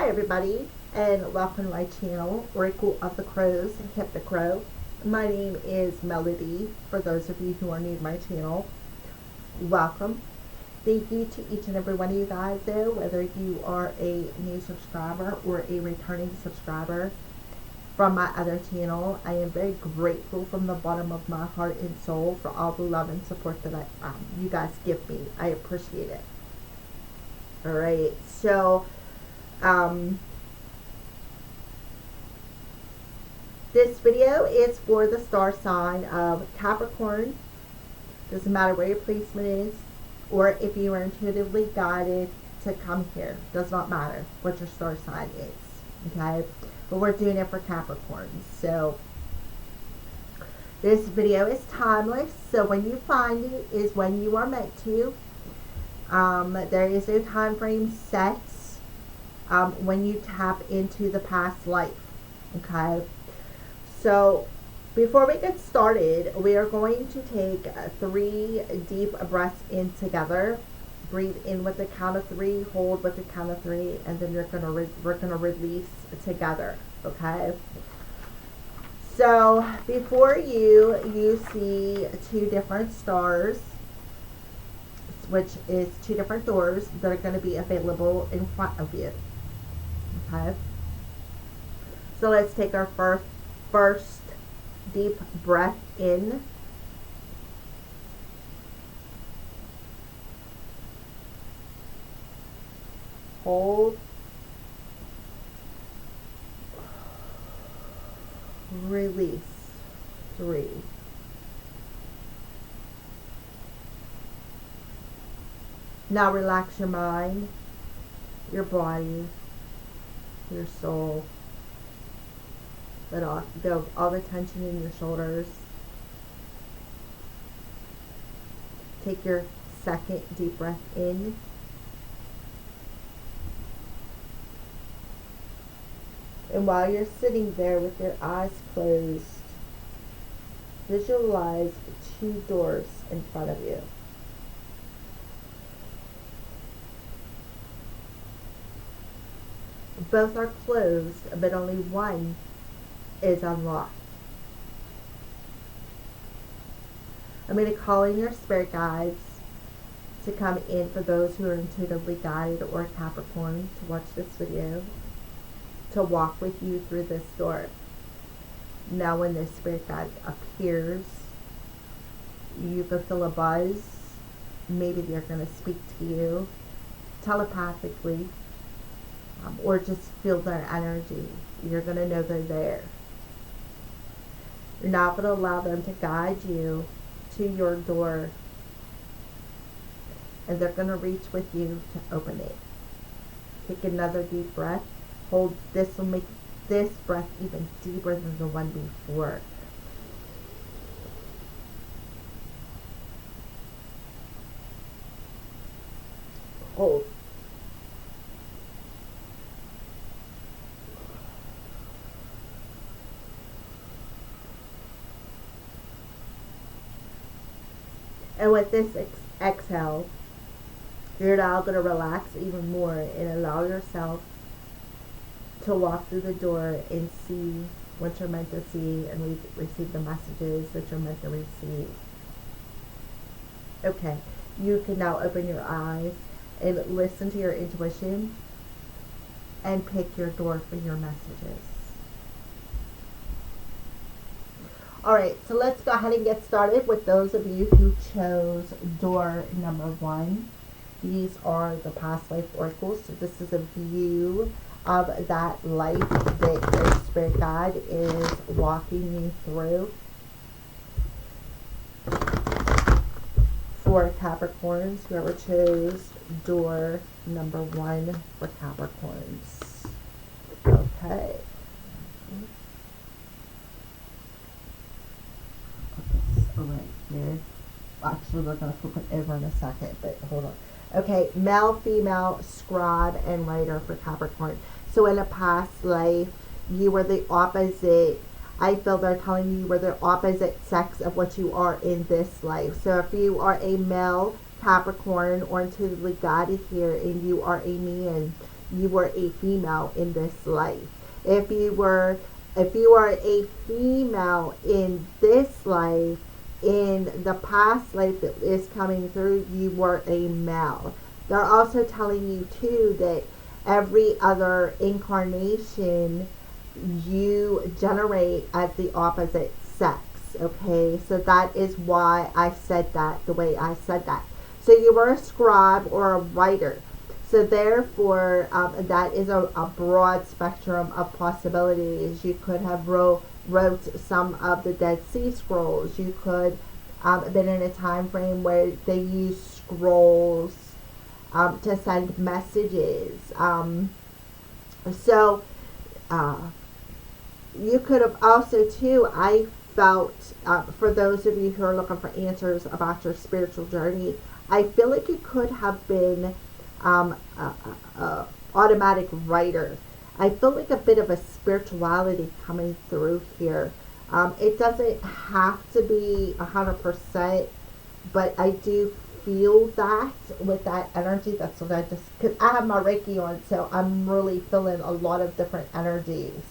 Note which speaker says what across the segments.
Speaker 1: Hi everybody, and welcome to my channel, Oracle of the Crows and Hypnocrow. My name is Melody. For those of you who are new to my channel, welcome. Thank you to each and every one of you guys though, whether you are a new subscriber or a returning subscriber from my other channel. I am very grateful from the bottom of my heart and soul for all the love and support that you guys give me. I appreciate it. Alright, so this video is for the star sign of Capricorn. Doesn't matter where your placement is or if you are intuitively guided to come here. Does not matter what your star sign is. Okay? But we're doing it for Capricorn. So this video is timeless. So when you find it is when you are meant to. There is no time frame set when you tap into the past life. Okay, so before we get started, we are going to take 3 deep breaths in together. Breathe in with the count of 3, hold with the count of 3, and then we're gonna release together. Okay. So before you see 2 different stars, which is 2 different doors that are going to be available in front of you. Okay. So let's take our first deep breath in. Hold. Release. 3. Now relax your mind, your body, your soul. Let go all the tension in your shoulders. Take your second deep breath in. And while you're sitting there with your eyes closed, visualize 2 doors in front of you. Both are closed, but only one is unlocked. I'm going to call in your spirit guides to come in for those who are intuitively guided or Capricorn to watch this video, to walk with you through this door. Now when this spirit guide appears, you can feel a buzz. Maybe they're going to speak to you telepathically. Or just feel their energy. You're going to know they're there. You're not going to allow them to guide you to your door. And they're going to reach with you to open it. Take another deep breath. Hold. This will make this breath even deeper than the one before. Hold. And with this exhale, you're now going to relax even more and allow yourself to walk through the door and see what you're meant to see and receive the messages that you're meant to receive. Okay, you can now open your eyes and listen to your intuition and pick your door for your messages. Alright, so let's go ahead and get started with those of you who chose door number 1. These are the past life oracles. So this is a view of that life that your spirit guide is walking you through. For Capricorns, whoever chose door number 1 for Capricorns. Okay. Right here. Actually, we're going to flip it over in a second, but hold on. Okay, male, female, scribe, and writer for Capricorn. So in a past life, you were the opposite. I feel they're telling you were the opposite sex of what you are in this life. So if you are a male Capricorn or intuitively guided here and you are a man, you were a female in this life. If you are a female in this life, in the past life that is coming through, you were a male. They're also telling you too that every other incarnation you generate as the opposite sex. Okay, so that is why I said that the way I said that. So you were a scribe or a writer. So therefore, that is a broad spectrum of possibilities. You could have wrote some of the Dead Sea Scrolls. You could have been in a time frame where they used scrolls to send messages. You could have also too, I felt, for those of you who are looking for answers about your spiritual journey, I feel like you could have been automatic writer. I feel like a bit of a spirituality coming through here. It doesn't have to be 100%, but I do feel that with that energy. That's what I just, because I have my Reiki on, so I'm really feeling a lot of different energies.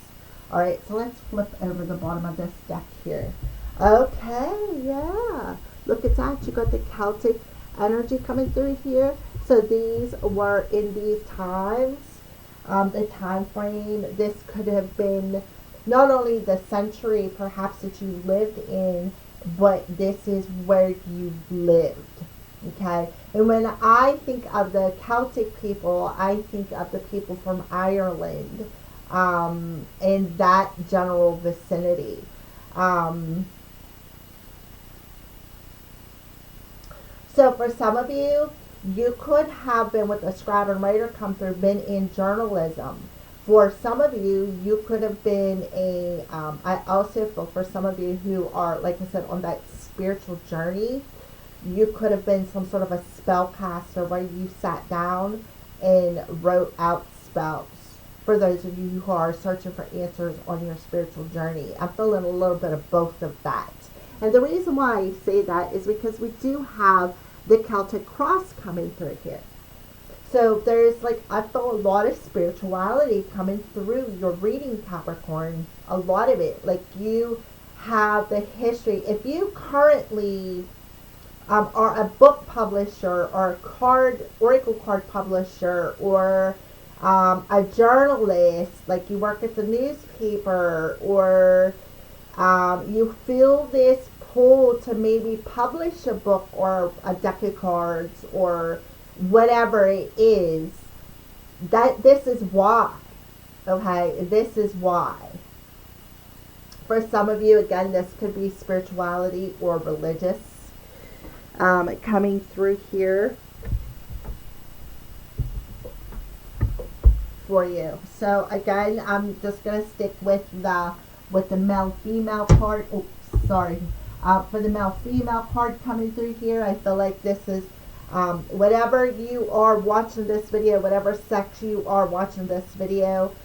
Speaker 1: All right, so let's flip over the bottom of this deck here. Okay, yeah. Look at that. You got the Celtic energy coming through here. So these were in these times, the time frame. This could have been not only the century perhaps that you lived in, but this is where you lived. Okay, and when I think of the Celtic people, I think of the people from Ireland, in that general vicinity. So for some of you, you could have been, with a scribe and writer come through, been in journalism. For some of you, you could have been I also feel for some of you who are, like I said, on that spiritual journey, you could have been some sort of a spellcaster where you sat down and wrote out spells. For those of you who are searching for answers on your spiritual journey, I'm feeling a little bit of both of that. And the reason why I say that is because we do have the Celtic cross coming through here. So there's, like, I feel a lot of spirituality coming through your reading, Capricorn. A lot of it. Like, you have the history. If you currently are a book publisher or a oracle card publisher, or a journalist, like you work at the newspaper, or you feel this pull to maybe publish a book or a deck of cards or whatever it is, that this is why. Okay, this is why. For some of you, again, this could be spirituality or religious coming through here for you. So again, I'm just gonna stick with the male-female part. Oh, sorry. For the male-female part coming through here, I feel like this is whatever you are watching this video, whatever sex you are watching this video,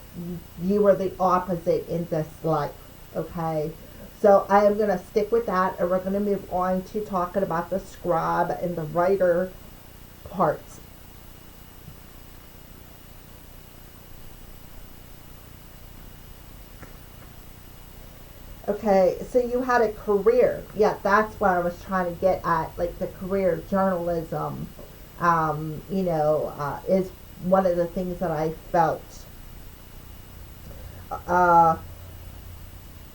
Speaker 1: you are the opposite in this life. Okay, so I am going to stick with that, and we're going to move on to talking about the scribe and the writer parts. Okay, so you had a career. Yeah, that's what I was trying to get at, like the career. Journalism, is one of the things that I felt.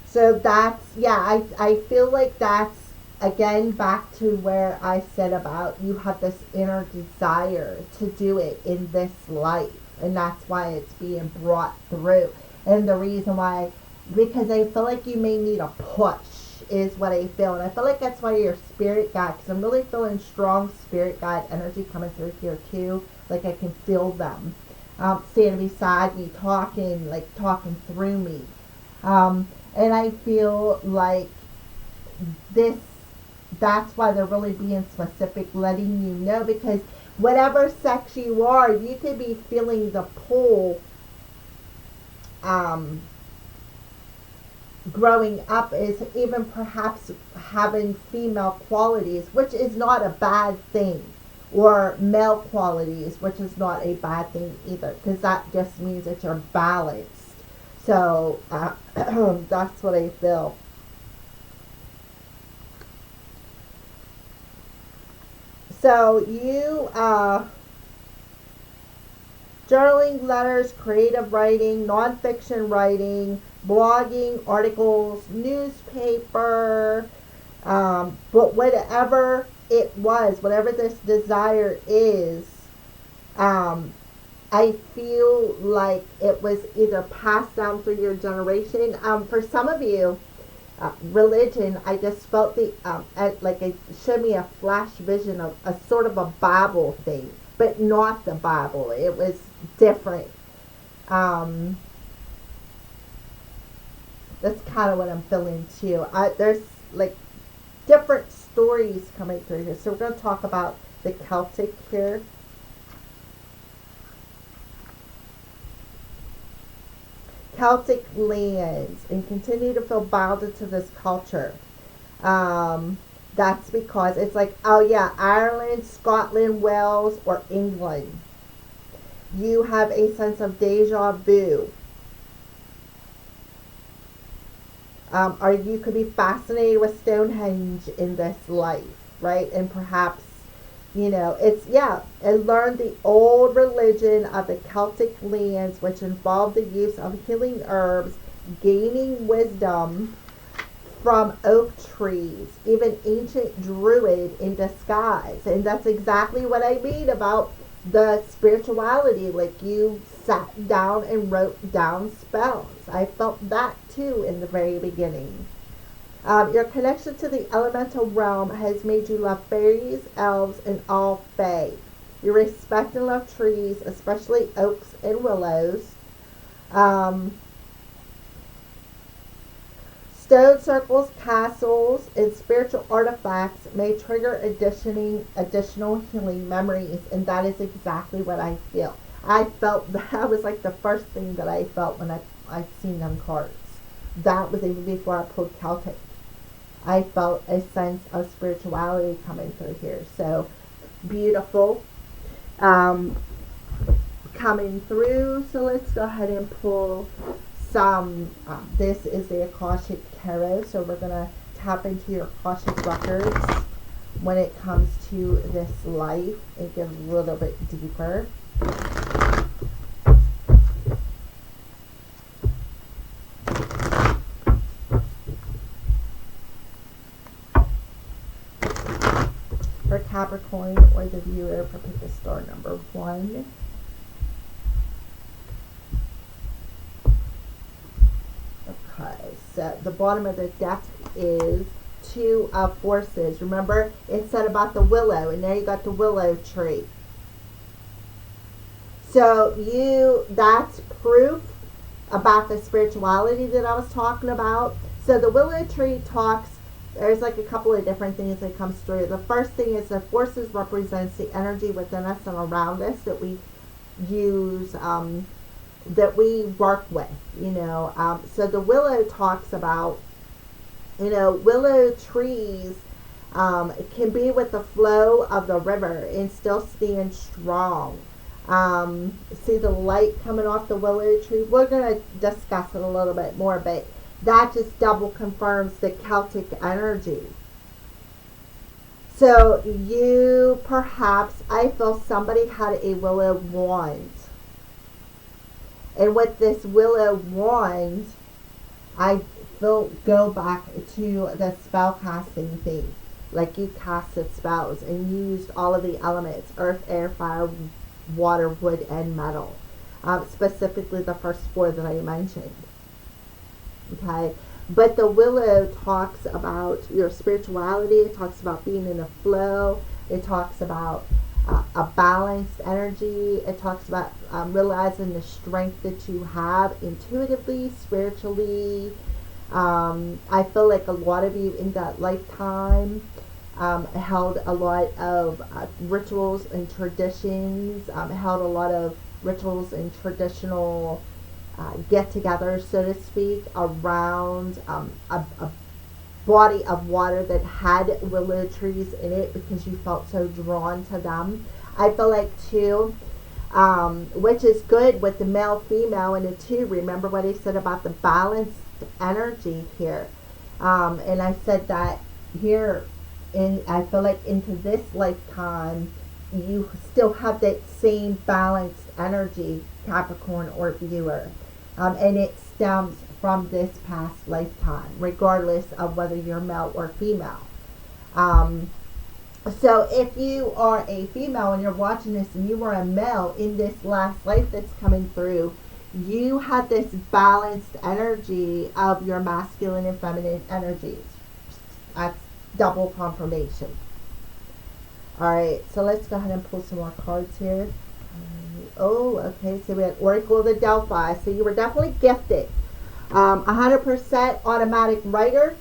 Speaker 1: So that's, yeah, I feel like that's, again, back to where I said about you have this inner desire to do it in this life. And that's why it's being brought through. And the reason why, because I feel like you may need a push, is what I feel. And I feel like that's why your spirit guide, because I'm really feeling strong spirit guide energy coming through here too. Like I can feel them standing beside me, talking through me. And I feel like that's why they're really being specific, letting you know, because whatever sex you are, you could be feeling the pull, growing up, is even perhaps having female qualities, which is not a bad thing. or male qualities, which is not a bad thing either, because that just means that you're balanced. So that's what I feel. So you journaling, letters, creative writing, nonfiction writing, blogging, articles, newspaper, but whatever it was, whatever this desire is, I feel like it was either passed down through your generation. For some of you, religion, I just felt like it showed me a flash vision of a sort of a Bible thing, but not the Bible. It was different. That's kind of what I'm feeling too. There's like different stories coming through here. So we're going to talk about the Celtic here. Celtic lands, and continue to feel bounded to this culture. That's because it's like, oh yeah, Ireland, Scotland, Wales, or England. You have a sense of deja vu. Or you could be fascinated with Stonehenge in this life, right? And perhaps, and learn the old religion of the Celtic lands, which involved the use of healing herbs, gaining wisdom from oak trees, even ancient druid in disguise. And that's exactly what I mean about the spirituality. Like, you sat down and wrote down spells. I felt that too in the very beginning. Your connection to the elemental realm has made you love fairies, elves, and all fae. You respect and love trees, especially oaks and willows. Stone circles, castles, and spiritual artifacts may trigger additional healing memories, and that is exactly what I feel. I felt that was like the first thing that I felt when I've seen them cards. That was even before I pulled Celtic. I felt a sense of spirituality coming through here. So beautiful. Coming through. So let's go ahead and pull some. This is the Akashic Tarot. So we're going to tap into your Akashic records when it comes to this life and get a little bit deeper. For Capricorn or the viewer, for pick a star number 1. Okay, so the bottom of the deck is 2 of Forces. Remember, it said about the willow, and there you got the willow tree. So that's proof about the spirituality that I was talking about. So the willow tree talks, there's like a couple of different things that comes through. The first thing is the forces represents the energy within us and around us that we use, that we work with, So the willow talks about, willow trees can be with the flow of the river and still stand strong. See the light coming off the willow tree? We're going to discuss it a little bit more, but that just double confirms the Celtic energy. So I feel somebody had a willow wand. And with this willow wand, I feel go back to the spell casting thing. Like, you casted spells and used all of the elements: earth, air, fire, water, wood, and metal. Specifically the first 4 that I mentioned. Okay, but the willow talks about your spirituality. It talks about being in a flow. It talks about a balanced energy. It talks about realizing the strength that you have intuitively, spiritually. I feel like a lot of you in that lifetime held a lot of rituals and traditions, held a lot of rituals and traditional get-togethers, so to speak, around body of water that had willow trees in it because you felt so drawn to them. I feel like too, which is good with the male, female, and the two. Remember what I said about the balanced energy here. And I said that here, I feel like into this lifetime, you still have that same balanced energy, Capricorn or viewer. And it stems from this past lifetime, regardless of whether you're male or female. So if you are a female and you're watching this and you were a male in this last life that's coming through, you had this balanced energy of your masculine and feminine energies. That's double confirmation. Alright, so let's go ahead and pull some more cards here. Oh, okay, so we had Oracle of the Delphi. So you were definitely gifted. 100% automatic writer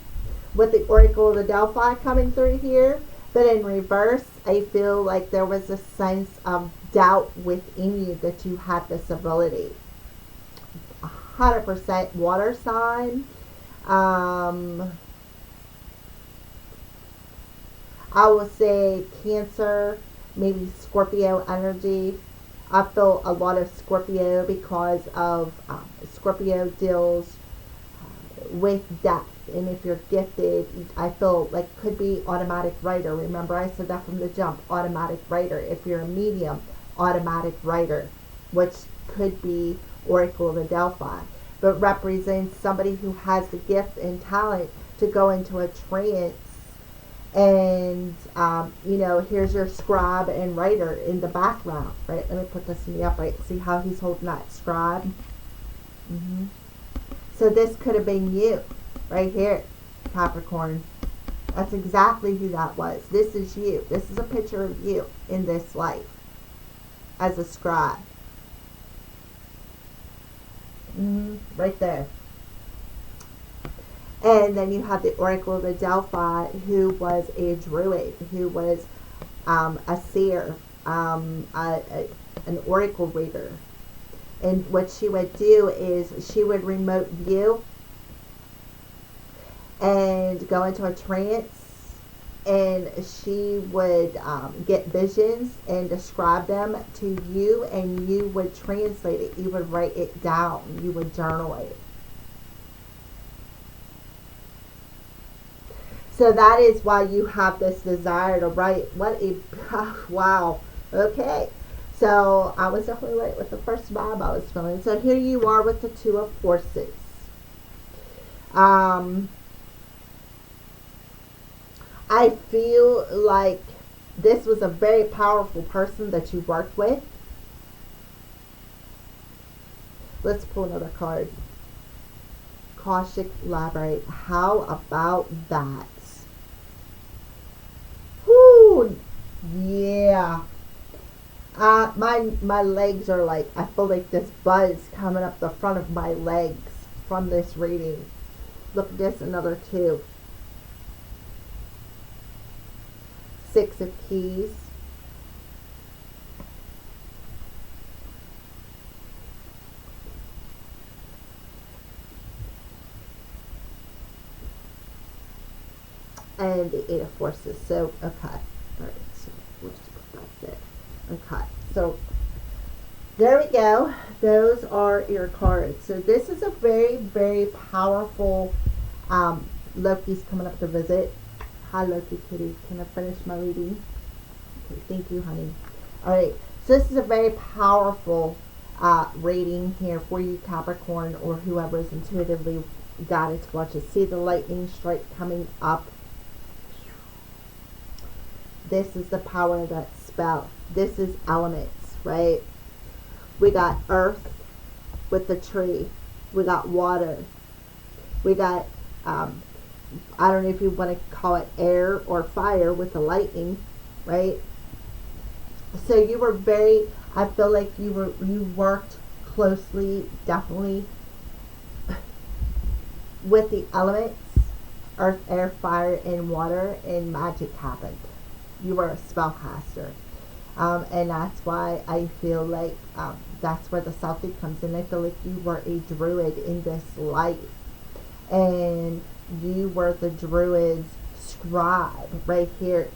Speaker 1: with the Oracle of the Delphi coming through here. But in reverse, I feel like there was a sense of doubt within you that you had this ability. 100% water sign. I will say Cancer, maybe Scorpio energy. I feel a lot of Scorpio because of Scorpio deals with depth. And if you're gifted, I feel like could be automatic writer. Remember I said that from the jump, automatic writer. If you're a medium, automatic writer, which could be Oracle of the Delphi, but represents somebody who has the gift and talent to go into a trance. And you know, here's your scribe and writer in the background, right? Let me put this in the upright. See how he's holding that scribe? So this could have been you right here, Capricorn. That's exactly who that was. This is you. This is a picture of you in this life as a scribe. Right there. And then you have the Oracle of the Delphi, who was a druid, who was a seer, an oracle reader. And what she would do is she would remote view and go into a trance, and she would get visions and describe them to you, and you would translate it. You would write it down. You would journal it. So that is why you have this desire to write. What a, wow. Okay. So I was definitely right with the first vibe I was feeling. So here you are with the Two of Forces. I feel like this was a very powerful person that you worked with. Let's pull another card. Caustic Labyrinth. How about that? Whoo! Yeah. My legs are like, I feel like this buzz coming up the front of my legs from this reading. Look at this, another two. Six of Keys. And the Eight of Forces. So, okay. Alright, so we'll just put that there. Okay, so there we go. Those are your cards. So this is a very, very powerful, Loki's coming up to visit. Hi, Loki kitty. Can I finish my reading? Okay, thank you, honey. Alright, so this is a very powerful reading here for you, Capricorn, or whoever is intuitively guided to watch it. See the lightning strike coming up. This is the power of that spell. This is elements, right? We got earth with the tree. We got water. We got, I don't know if you want to call it air or fire with the lightning, right? So you were very, I feel like you worked closely, definitely, with the elements, earth, air, fire, and water, and magic happened. You were a spellcaster. And that's why I feel like that's where the Celtic comes in. I feel like you were a druid in this life. And you were the druid's scribe. Right here,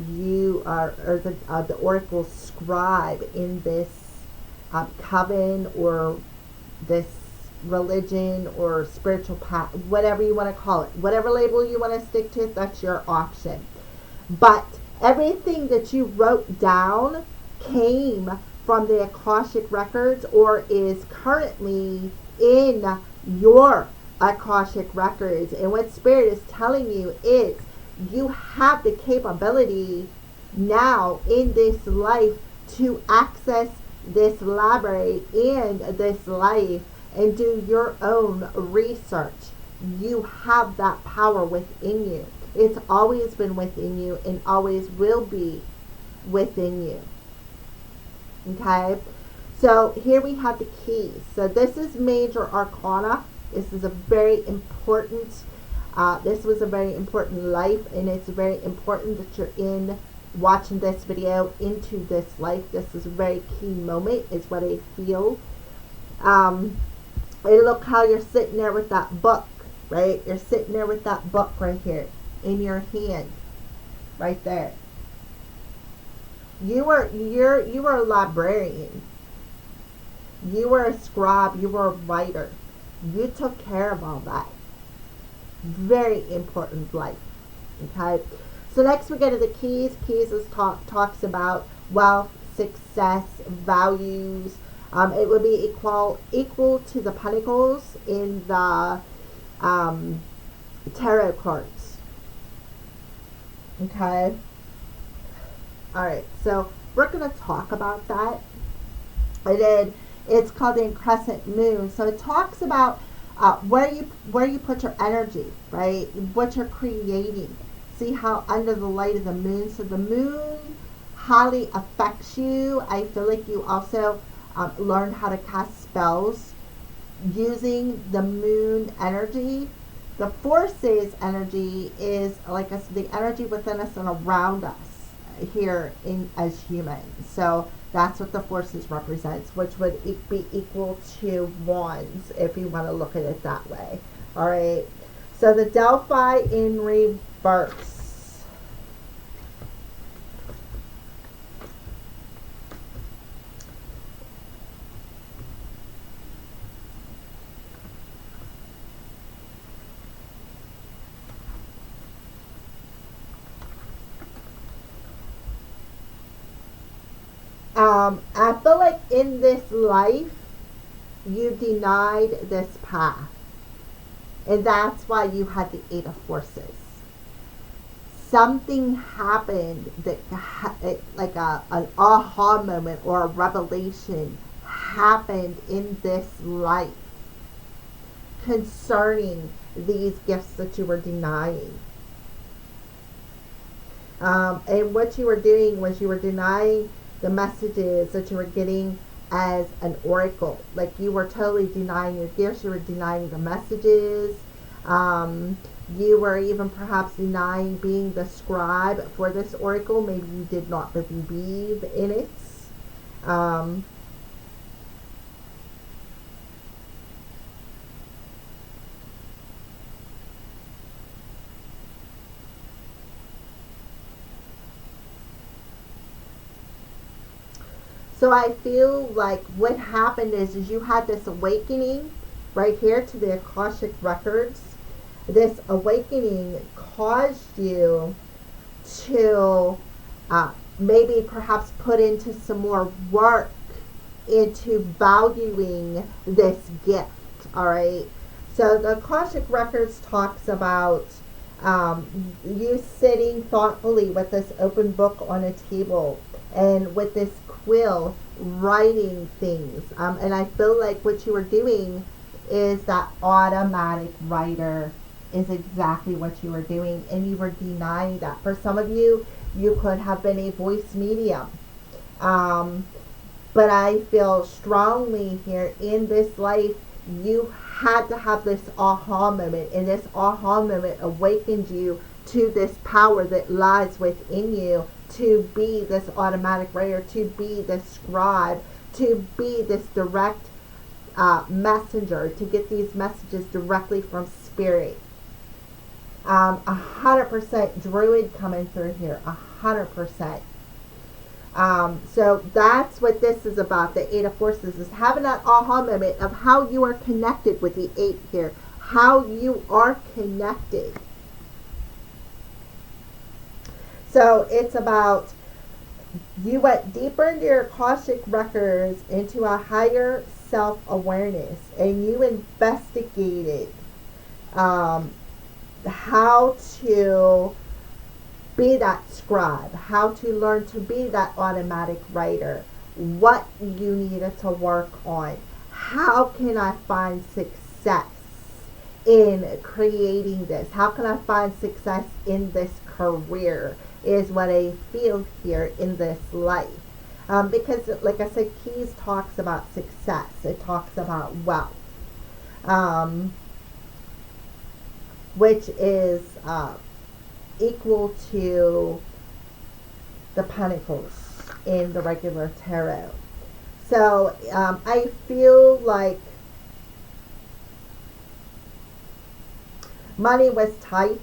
Speaker 1: you are the oracle scribe in this coven, or this religion, or spiritual path, whatever you want to call it, whatever label you want to stick to, that's your option. But everything that you wrote down came from the Akashic records, or is currently in your Akashic records. And what Spirit is telling you is you have the capability now in this life to access this library and this life and do your own research. You have that power within you. It's always been within you and always will be within you. Okay? So here we have the keys. So this is major arcana. This is a very important, this was a very important life, and it's very important that you're in watching this video into this life. This is a very key moment, is what I feel. And look how you're sitting there with that book, right? You're sitting there with that book right here in your hand, right there. You were a librarian. You were a scribe. You were a writer. You took care of all that. Very important life. Okay. So next we go to the keys. Keys is talks about wealth, success, values. It would be equal to the pentacles in the tarot cards. Okay. All right. So we're going to talk about that. It's called the crescent moon. So it talks about where you put your energy, right? What you're creating. See how under the light of the moon. So the moon highly affects you. I feel like you also learned how to cast spells using the moon energy. The forces energy is like the energy within us and around us here as humans. So that's what the forces represents, which would be equal to wands if you want to look at it that way. All right. So the Delphi in reverse. I feel like in this life, you denied this path. And that's why you had the Eight of Forces. Something happened that, like an aha moment or a revelation happened in this life concerning these gifts that you were denying. And what you were doing was you were denying the messages that you were getting as an oracle. Like you were totally denying your gifts. You were denying the messages. You were even perhaps denying being the scribe for this oracle. Maybe you did not believe in it. So I feel like what happened is you had this awakening right here to the Akashic records. This awakening caused you to maybe perhaps put into some more work into valuing this gift. All right. So the Akashic records talks about you sitting thoughtfully with this open book on a table and with this quill writing things. And I feel like what you were doing is that automatic writer is exactly what you were doing, and you were denying that. For some of you, you could have been a voice medium. But I feel strongly here in this life, you had to have this aha moment, and this aha moment awakened you to this power that lies within you to be this automatic writer, to be this scribe, to be this direct messenger, to get these messages directly from spirit. 100% druid coming through here. 100%. So that's what this is about. The Eight of Forces is having that aha moment of how you are connected with the Eight here. How you are connected. So it's about you went deeper into your Akashic records, into a higher self-awareness, and you investigated how to be that scribe, how to learn to be that automatic writer, what you needed to work on. How can I find success in creating this? How can I find success in this career is what I feel here in this life. Because, like I said, Keys talks about success. It talks about wealth. Which is equal to the Pentacles in the regular tarot. So I feel like money was tight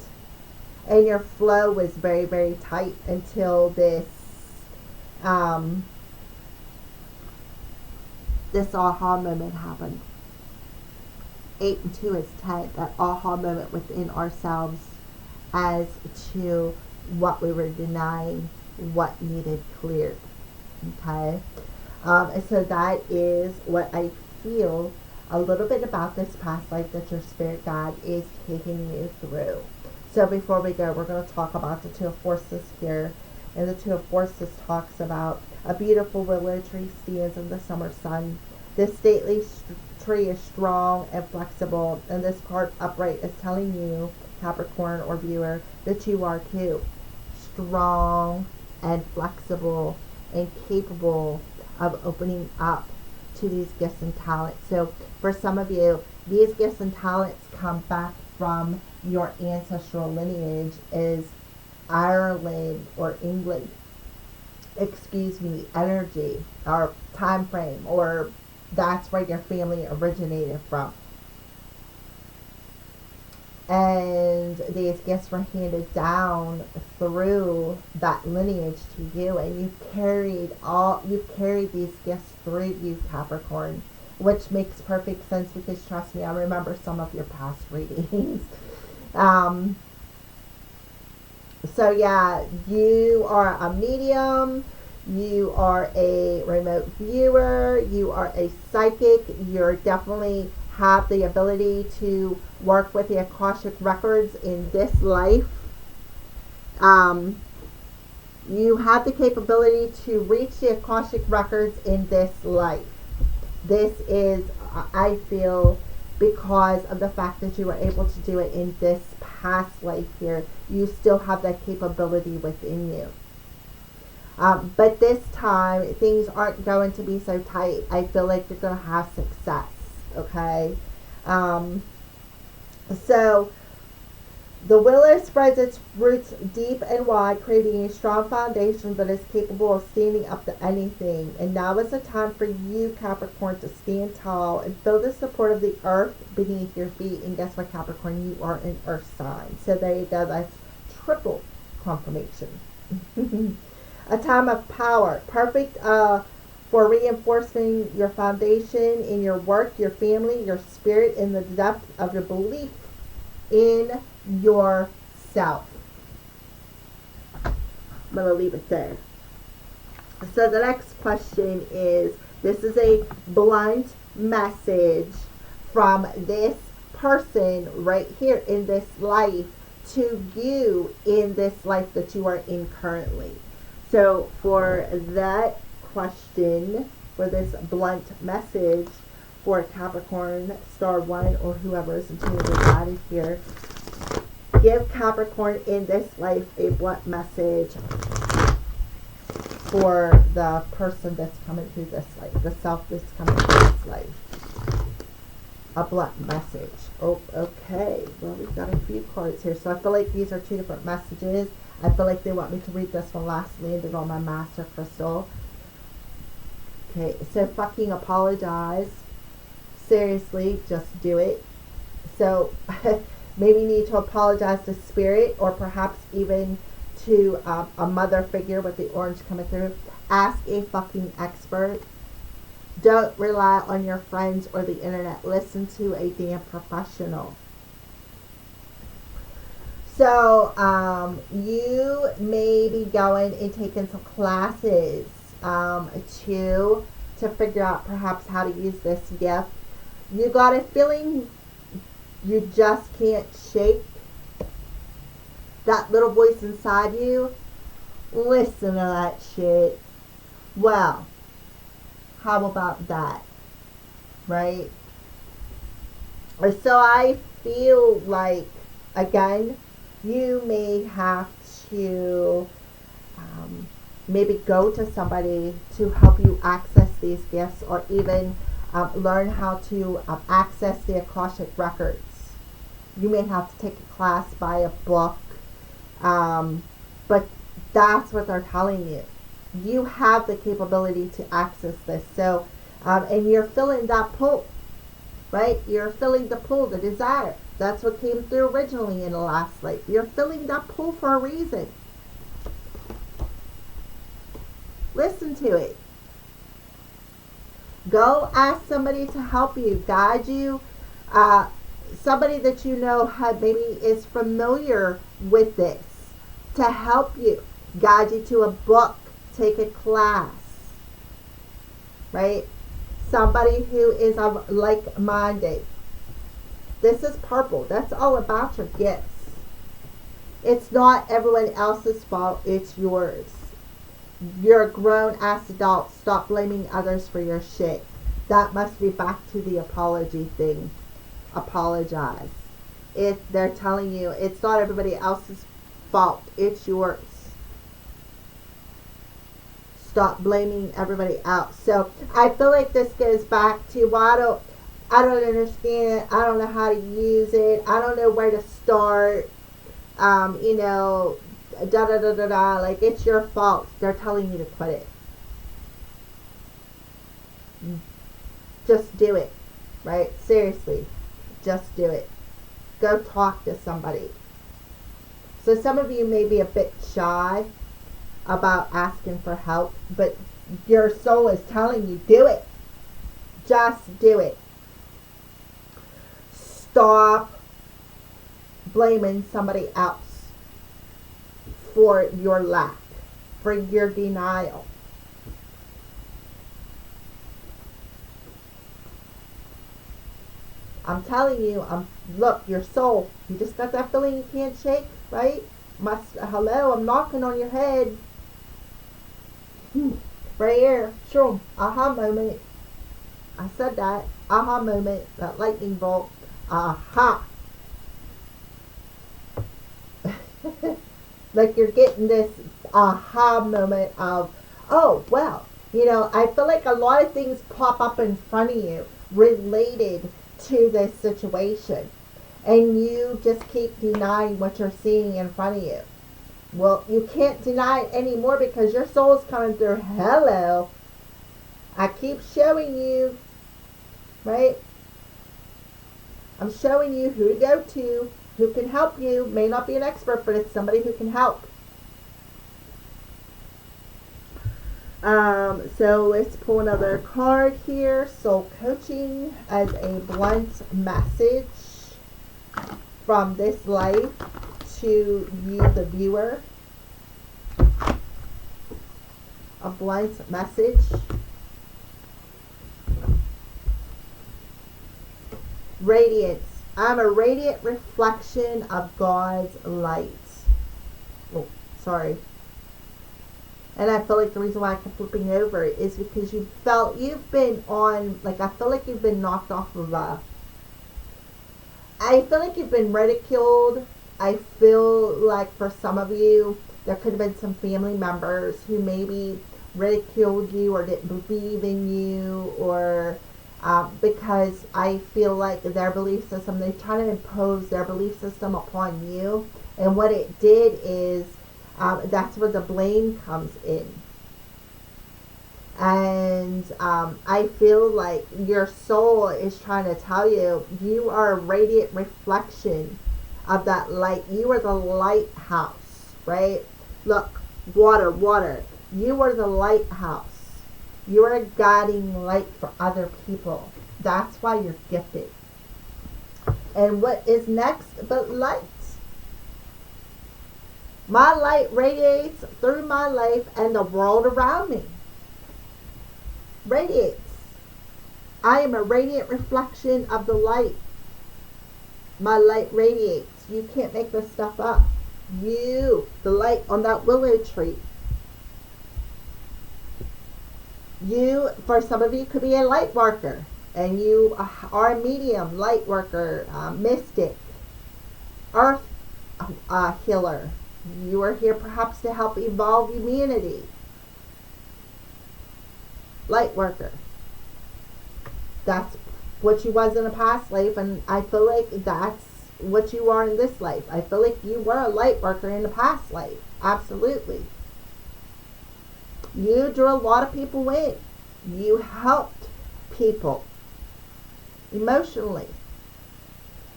Speaker 1: and your flow was very, very tight until this this aha moment happened. 8 and 2 is 10. That aha moment within ourselves as to what we were denying, what needed cleared. Okay? And so that is what I feel a little bit about this past life that your spirit guide is taking you through. So before we go, we're going to talk about the Two of Forces here. And the Two of Forces talks about a beautiful willow tree stands in the summer sun. This stately tree is strong and flexible, and this card upright is telling you, Capricorn or viewer, that you are too. Strong and flexible and capable of opening up to these gifts and talents. So for some of you, these gifts and talents come back from your ancestral lineage is Ireland or England, energy or time frame, or that's where your family originated from. And these gifts were handed down through that lineage to you, and you've carried these gifts through you, Capricorn, which makes perfect sense because trust me, I remember some of your past readings. So yeah, you are a medium, you are a remote viewer, you are a psychic, you're definitely have the ability to work with the Akashic records in this life. You have the capability to reach the Akashic records in this life. This is, I feel, because of the fact that you were able to do it in this past life here, you still have that capability within you. But this time, things aren't going to be so tight. I feel like you're going to have success, okay? So, the willow spreads its roots deep and wide, creating a strong foundation that is capable of standing up to anything. And now is the time for you, Capricorn, to stand tall and feel the support of the earth beneath your feet. And guess what, Capricorn? You are an earth sign. So there you go. That's triple confirmation. A time of power. Perfect for reinforcing your foundation in your work, your family, your spirit, in the depth of your belief in yourself. I'm going to leave it there. So the next question is, this is a blunt message from this person right here in this life to you in this life that you are in currently. So for that question, for this blunt message for Capricorn, star 1, or whoever is intuitively guided here, give Capricorn in this life a blunt message for the person that's coming through this life, the self that's coming through this life. A blunt message. Oh, okay. Well, we've got a few cards here. So I feel like these are two different messages. I feel like they want me to read this one last, landed on my master crystal. Okay, so fucking apologize. Seriously, just do it. So Maybe you need to apologize to spirit, or perhaps even to a mother figure with the orange coming through. Ask a fucking expert. Don't rely on your friends or the internet. Listen to a damn professional. So, you may be going and taking some classes to figure out perhaps how to use this gift. You got a feeling you just can't shake that little voice inside you. Listen to that shit. Well, how about that? Right? So I feel like, again, you may have to maybe go to somebody to help you access these gifts, or even learn how to access the Akashic records. You may have to take a class, buy a book, but that's what they're telling you. You have the capability to access this. So, and you're feeling that pull, right? You're feeling the pull, the desire. That's what came through originally in the last life. You're feeling that pull for a reason. Listen to it. Go ask somebody to help you, guide you. Somebody that you know maybe is familiar with this, to help you, guide you to a book, take a class, right? Somebody who is of like-minded. This is purple. That's all about your gifts. It's not everyone else's fault. It's yours. You're a grown-ass adult. Stop blaming others for your shit. That must be back to the apology thing. Apologize. They're telling you it's not everybody else's fault. It's yours. Stop blaming everybody else. So I feel like this goes back to, well, I don't understand it. I don't know how to use it. I don't know where to start. You know, da da da da da. Like, it's your fault. They're telling you to quit it. Just do it. Right? Seriously. Just do it. Go talk to somebody. So some of you may be a bit shy about asking for help, but your soul is telling you, do it. Just do it. Stop blaming somebody else for your lack, for your denial. I'm telling you, look, your soul, you just got that feeling you can't shake, right? Hello, I'm knocking on your head. Right here, sure, aha moment. I said that, aha moment, that lightning bolt, aha. Like you're getting this aha moment of, oh, well, you know, I feel like a lot of things pop up in front of you related to this situation, and you just keep denying what you're seeing in front of you. Well, you can't deny it anymore because your soul's coming through. Hello, I keep showing you, right? I'm showing you who to go to, who can help you. May not be an expert, but it's somebody who can help. So let's pull another card here. Soul coaching as a blunt message from this life to you, the viewer. A blunt message. Radiance. I'm a radiant reflection of God's light. Oh, sorry. And I feel like the reason why I kept flipping over is because you've been on, like, I feel like you've been knocked off of I feel like you've been ridiculed. I feel like for some of you, there could have been some family members who maybe ridiculed you or didn't believe in you, or because I feel like their belief system, they're trying to impose their belief system upon you. And what it did is, that's where the blame comes in. And I feel like your soul is trying to tell you, you are a radiant reflection of that light. You are the lighthouse, right? Look, water, water. You are the lighthouse. You are a guiding light for other people. That's why you're gifted. And what is next but light? My light radiates through my life and the world around me. Radiates. I am a radiant reflection of the light. My light radiates. You can't make this stuff up. You, the light on that willow tree. You, for some of you, could be a light worker. And you are a medium, light worker, mystic, earth healer. You are here perhaps to help evolve humanity. Light worker. That's what you was in a past life, and I feel like that's what you are in this life. I feel like you were a light worker in the past life. Absolutely. You drew a lot of people in. You helped people emotionally.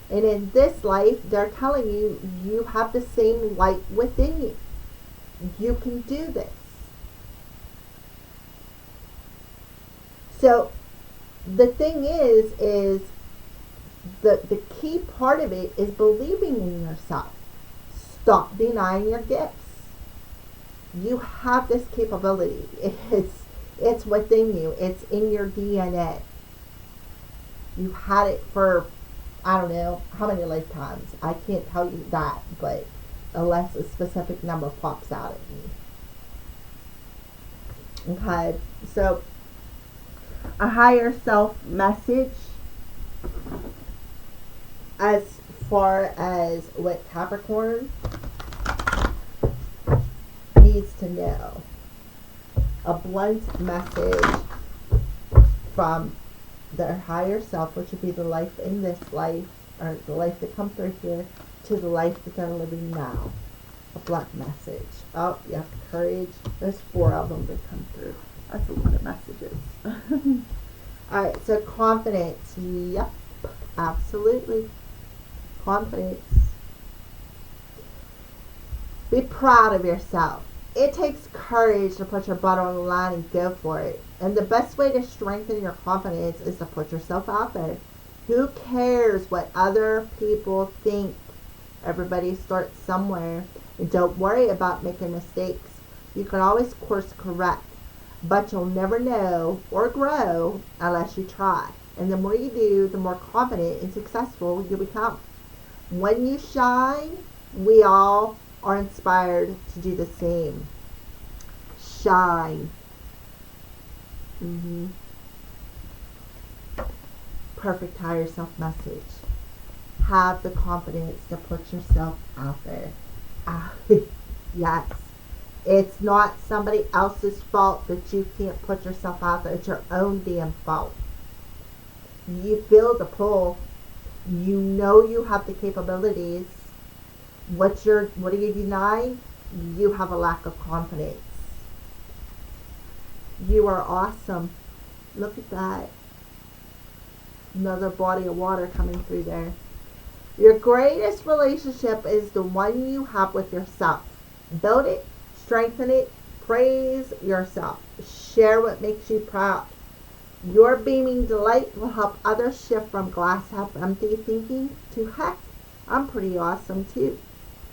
Speaker 1: And in this life, they're telling you, you have the same light within you. You can do this. So, the thing is the key part of it is believing in yourself. Stop denying your gifts. You have this capability. It's within you. It's in your DNA. You've had it for, I don't know how many lifetimes. I can't tell you that, but unless a specific number pops out at me. Okay, so a higher self message as far as what Capricorn needs to know. A blunt message from their higher self, which would be the life in this life, or the life that comes through here, to the life that they're living now. A blunt message. Oh, you have courage. There's 4 of them that come through. That's a lot of messages. Alright, so confidence. Yep, absolutely. Confidence. Be proud of yourself. It takes courage to put your butt on the line and go for it. And the best way to strengthen your confidence is to put yourself out there. Who cares what other people think? Everybody starts somewhere. And don't worry about making mistakes. You can always course correct. But you'll never know or grow unless you try. And the more you do, the more confident and successful you become. When you shine, we all are inspired to do the same. Shine. Perfect higher self message. Have the confidence to put yourself out there. Yes. It's not somebody else's fault that you can't put yourself out there. It's your own damn fault. You feel the pull. You know you have the capabilities. What are you denying? You have a lack of confidence. You are awesome. Look at that. Another body of water coming through there. Your greatest relationship is the one you have with yourself. Build it, strengthen it, praise yourself. Share what makes you proud. Your beaming delight will help others shift from glass half empty thinking to heck, I'm pretty awesome too.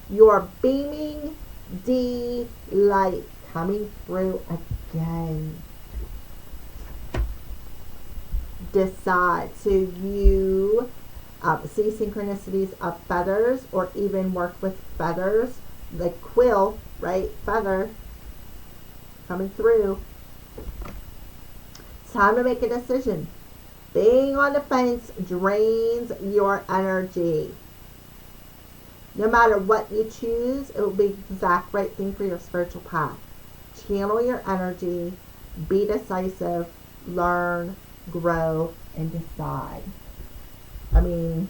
Speaker 1: Your beaming delight coming through again. Decide. So you see synchronicities of feathers, or even work with feathers, like quill, right? Feather coming through. It's time to make a decision. Being on the fence drains your energy. No matter what you choose, it will be the exact right thing for your spiritual path. Channel your energy, be decisive, learn, grow, and decide. I mean,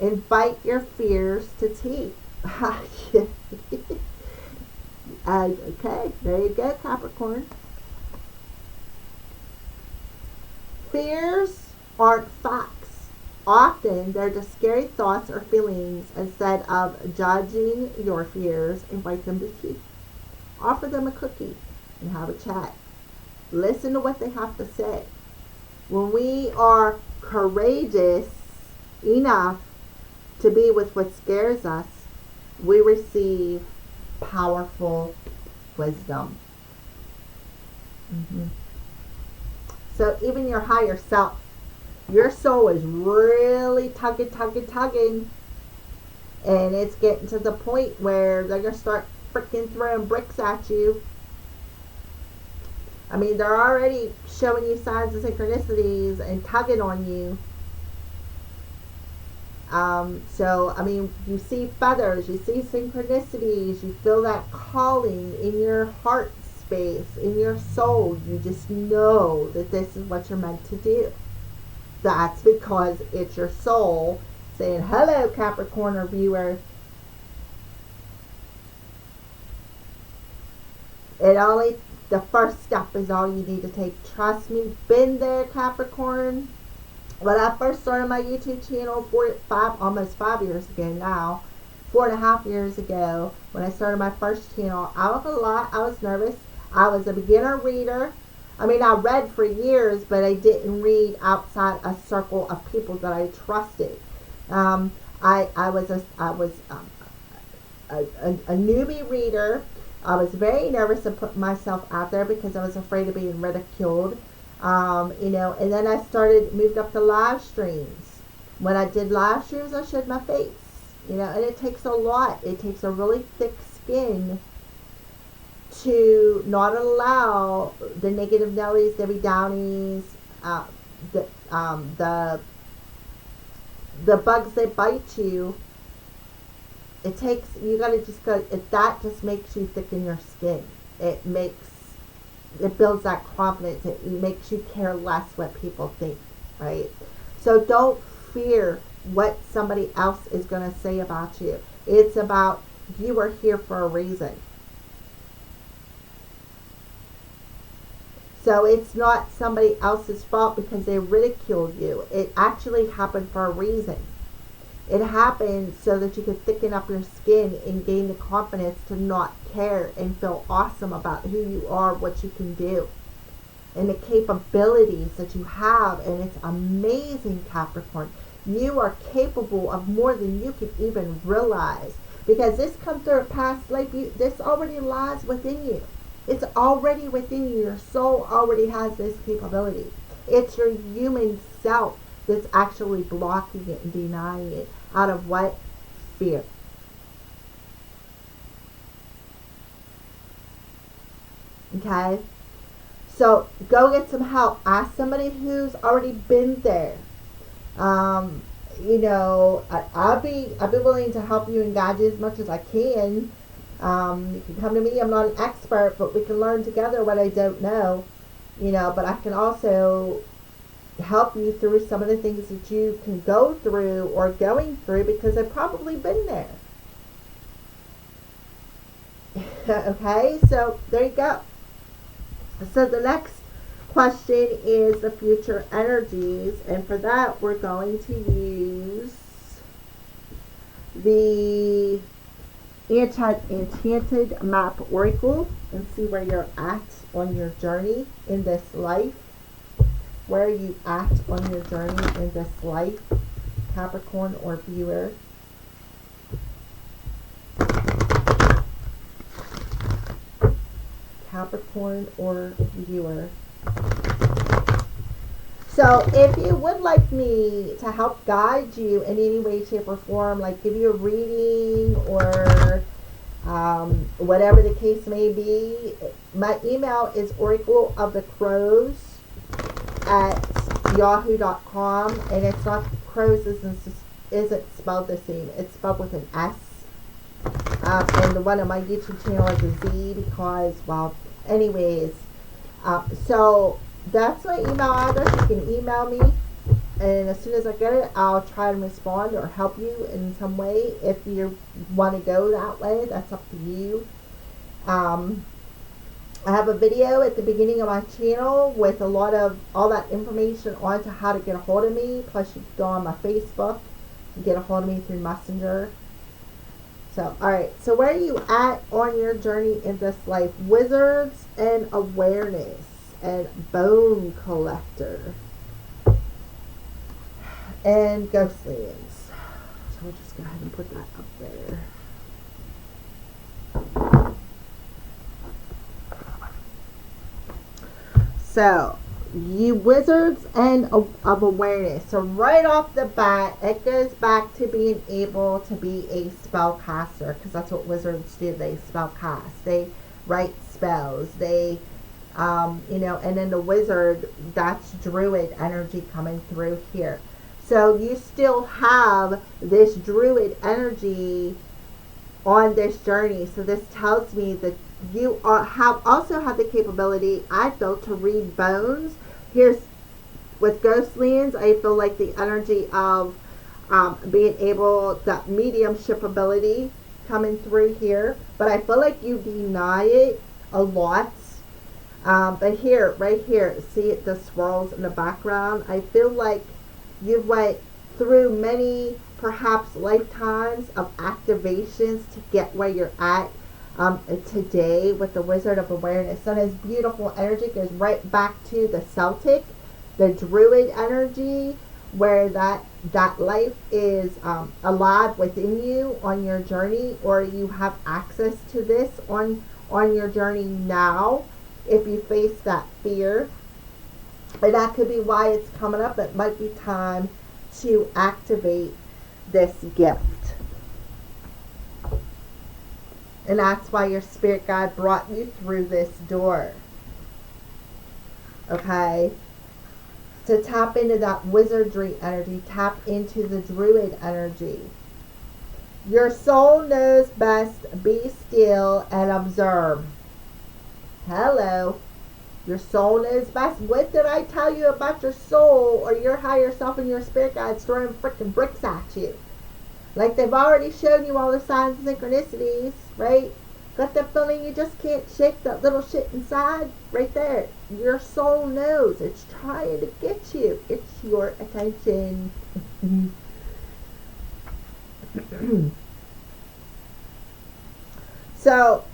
Speaker 1: invite your fears to tea. Okay, there you go, Capricorn. Fears aren't facts. Often they're just scary thoughts or feelings. Instead of judging your fears, invite them to tea. Offer them a cookie and have a chat. Listen to what they have to say. When we are courageous enough to be with what scares us, we receive powerful wisdom. So even your higher self, your soul is really tugging, and it's getting to the point where they're going to start freaking throwing bricks at you. I mean, they're already showing you signs of synchronicities and tugging on you. So, I mean, you see feathers, you see synchronicities, you feel that calling in your heart space, in your soul. You just know that this is what you're meant to do. That's because it's your soul saying, hello, Capricorn or viewer. The first step is all you need to take. Trust me, been there, Capricorn. When I first started my YouTube channel almost 5 years ago now, 4.5 years ago, when I started my first channel, I was nervous. I was a beginner reader. I mean, I read for years, but I didn't read outside a circle of people that I trusted. I was a newbie reader. I was very nervous to put myself out there because I was afraid of being ridiculed. And then I moved up to live streams. When I did live streams, I showed my face, and it takes a lot. It takes a really thick skin to not allow the negative Nellies, Debbie Downies, the bugs that bite you. You gotta just go, that just makes you thicken your skin. It builds that confidence. It makes you care less what people think, right? So don't fear what somebody else is going to say about you. It's about you are here for a reason. So it's not somebody else's fault because they ridiculed you. It actually happened for a reason. It happened so that you could thicken up your skin and gain the confidence to not care and feel awesome about who you are, what you can do, and the capabilities that you have. And it's amazing, Capricorn. You are capable of more than you can even realize, because this comes through a past life. This already lies within you. It's already within you. Your soul already has this capability. It's your human self that's actually blocking it and denying it. Out of what? Fear. Okay? So go get some help. Ask somebody who's already been there. I'll be willing to help you and guide you as much as I can. You can come to me. I'm not an expert, but we can learn together what I don't know. But I can also help you through some of the things that you can go through or going through, because I've probably been there. Okay, so there you go. So the next question is the future energies, and for that we're going to use the Enchanted Map Oracle and see where you're at on your journey in this life. Where are you at on your journey in this life, Capricorn or viewer? Capricorn or viewer. So if you would like me to help guide you in any way, shape, or form, like give you a reading or whatever the case may be, my email is oracleofthecrows@yahoo.com, and it's not crows isn't spelled the same. It's spelled with an S. And the one on my YouTube channel is a Z because, well, anyways. So that's my email address. You can email me, and as soon as I get it, I'll try and respond or help you in some way. If you want to go that way, that's up to you. I have a video at the beginning of my channel with a lot of all that information on to how to get a hold of me. Plus you can go on my Facebook and get a hold of me through Messenger. So, alright. So where are you at on your journey in this life? Wizards and awareness and bone collector and ghostlands. So we'll just go ahead and put that up there. So, you wizards and of awareness. So right off the bat, it goes back to being able to be a spellcaster, because that's what wizards do. They spellcast. They write spells. They, you know, and then the wizard, that's druid energy coming through here. So you still have this druid energy on this journey. So this tells me that you also have the capability, I feel, to read bones. Here's with Ghostlands, I feel like the energy of being able, that mediumship ability coming through here. But I feel like you deny it a lot. But here, right here, see the swirls in the background? I feel like you went through many, perhaps lifetimes of activations to get where you're at today with the Wizard of Awareness. So this beautiful energy goes right back to the Celtic, the Druid energy, where that life is alive within you on your journey, or you have access to this on your journey now if you face that fear. And that could be why it's coming up. It might be time to activate this gift. And that's why your spirit guide brought you through this door. Okay? To tap into that wizardry energy. Tap into the druid energy. Your soul knows best. Be still and observe. Hello. Your soul knows best. What did I tell you about your soul or your higher self and your spirit guides throwing freaking bricks at you? Like they've already shown you all the signs and synchronicities, right? Got that feeling you just can't shake that little shit inside? Right there. Your soul knows. It's trying to get you. It's your attention. So,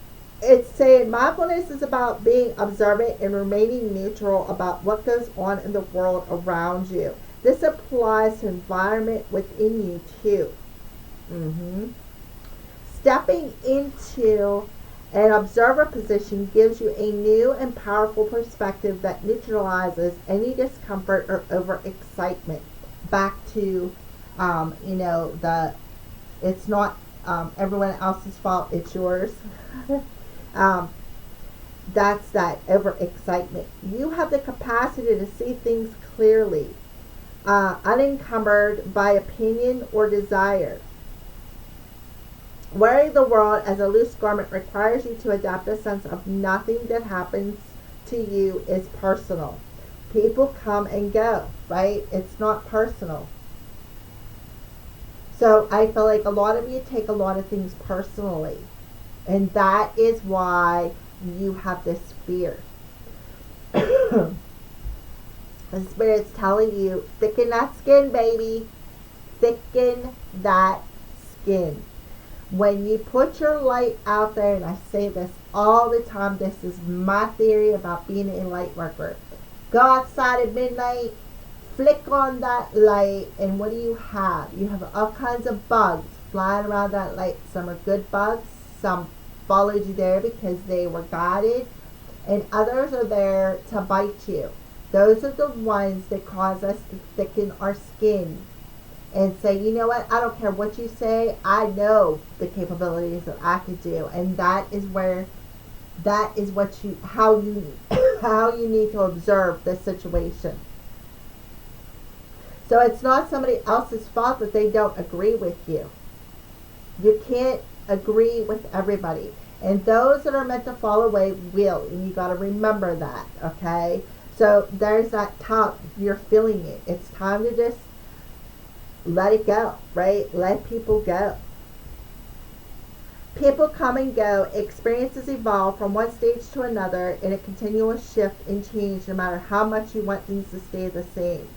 Speaker 1: it's saying mindfulness is about being observant and remaining neutral about what goes on in the world around you. This applies to environment within you too. Stepping into an observer position gives you a new and powerful perspective that neutralizes any discomfort or overexcitement. Back to, you know, it's not everyone else's fault, it's yours. That's that overexcitement. You have the capacity to see things clearly, unencumbered by opinion or desire. Wearing the world as a loose garment requires you to adopt a sense of nothing that happens to you is personal. People come and go, right? It's not personal. So I feel like a lot of you take a lot of things personally. And that is why you have this fear. The Spirit's telling you, thicken that skin, baby. Thicken that skin. When you put your light out there, and I say this all the time, this is my theory about being a light worker. Go outside at midnight, flick on that light, and what do you have? You have all kinds of bugs flying around that light. Some are good bugs, some followed you there because they were guided, and others are there to bite you. Those are the ones that cause us to thicken our skin and say, you know what, I don't care what you say, I know the capabilities that I could do. And that is what you how you need to observe this situation. So it's not somebody else's fault that they don't agree with you. You can't agree with everybody. And those that are meant to fall away will. And you got to remember that, okay? So there's that top. You're feeling it. It's time to just let it go, right? Let people go. People come and go. Experiences evolve from one stage to another in a continuous shift and change no matter how much you want things to stay the same.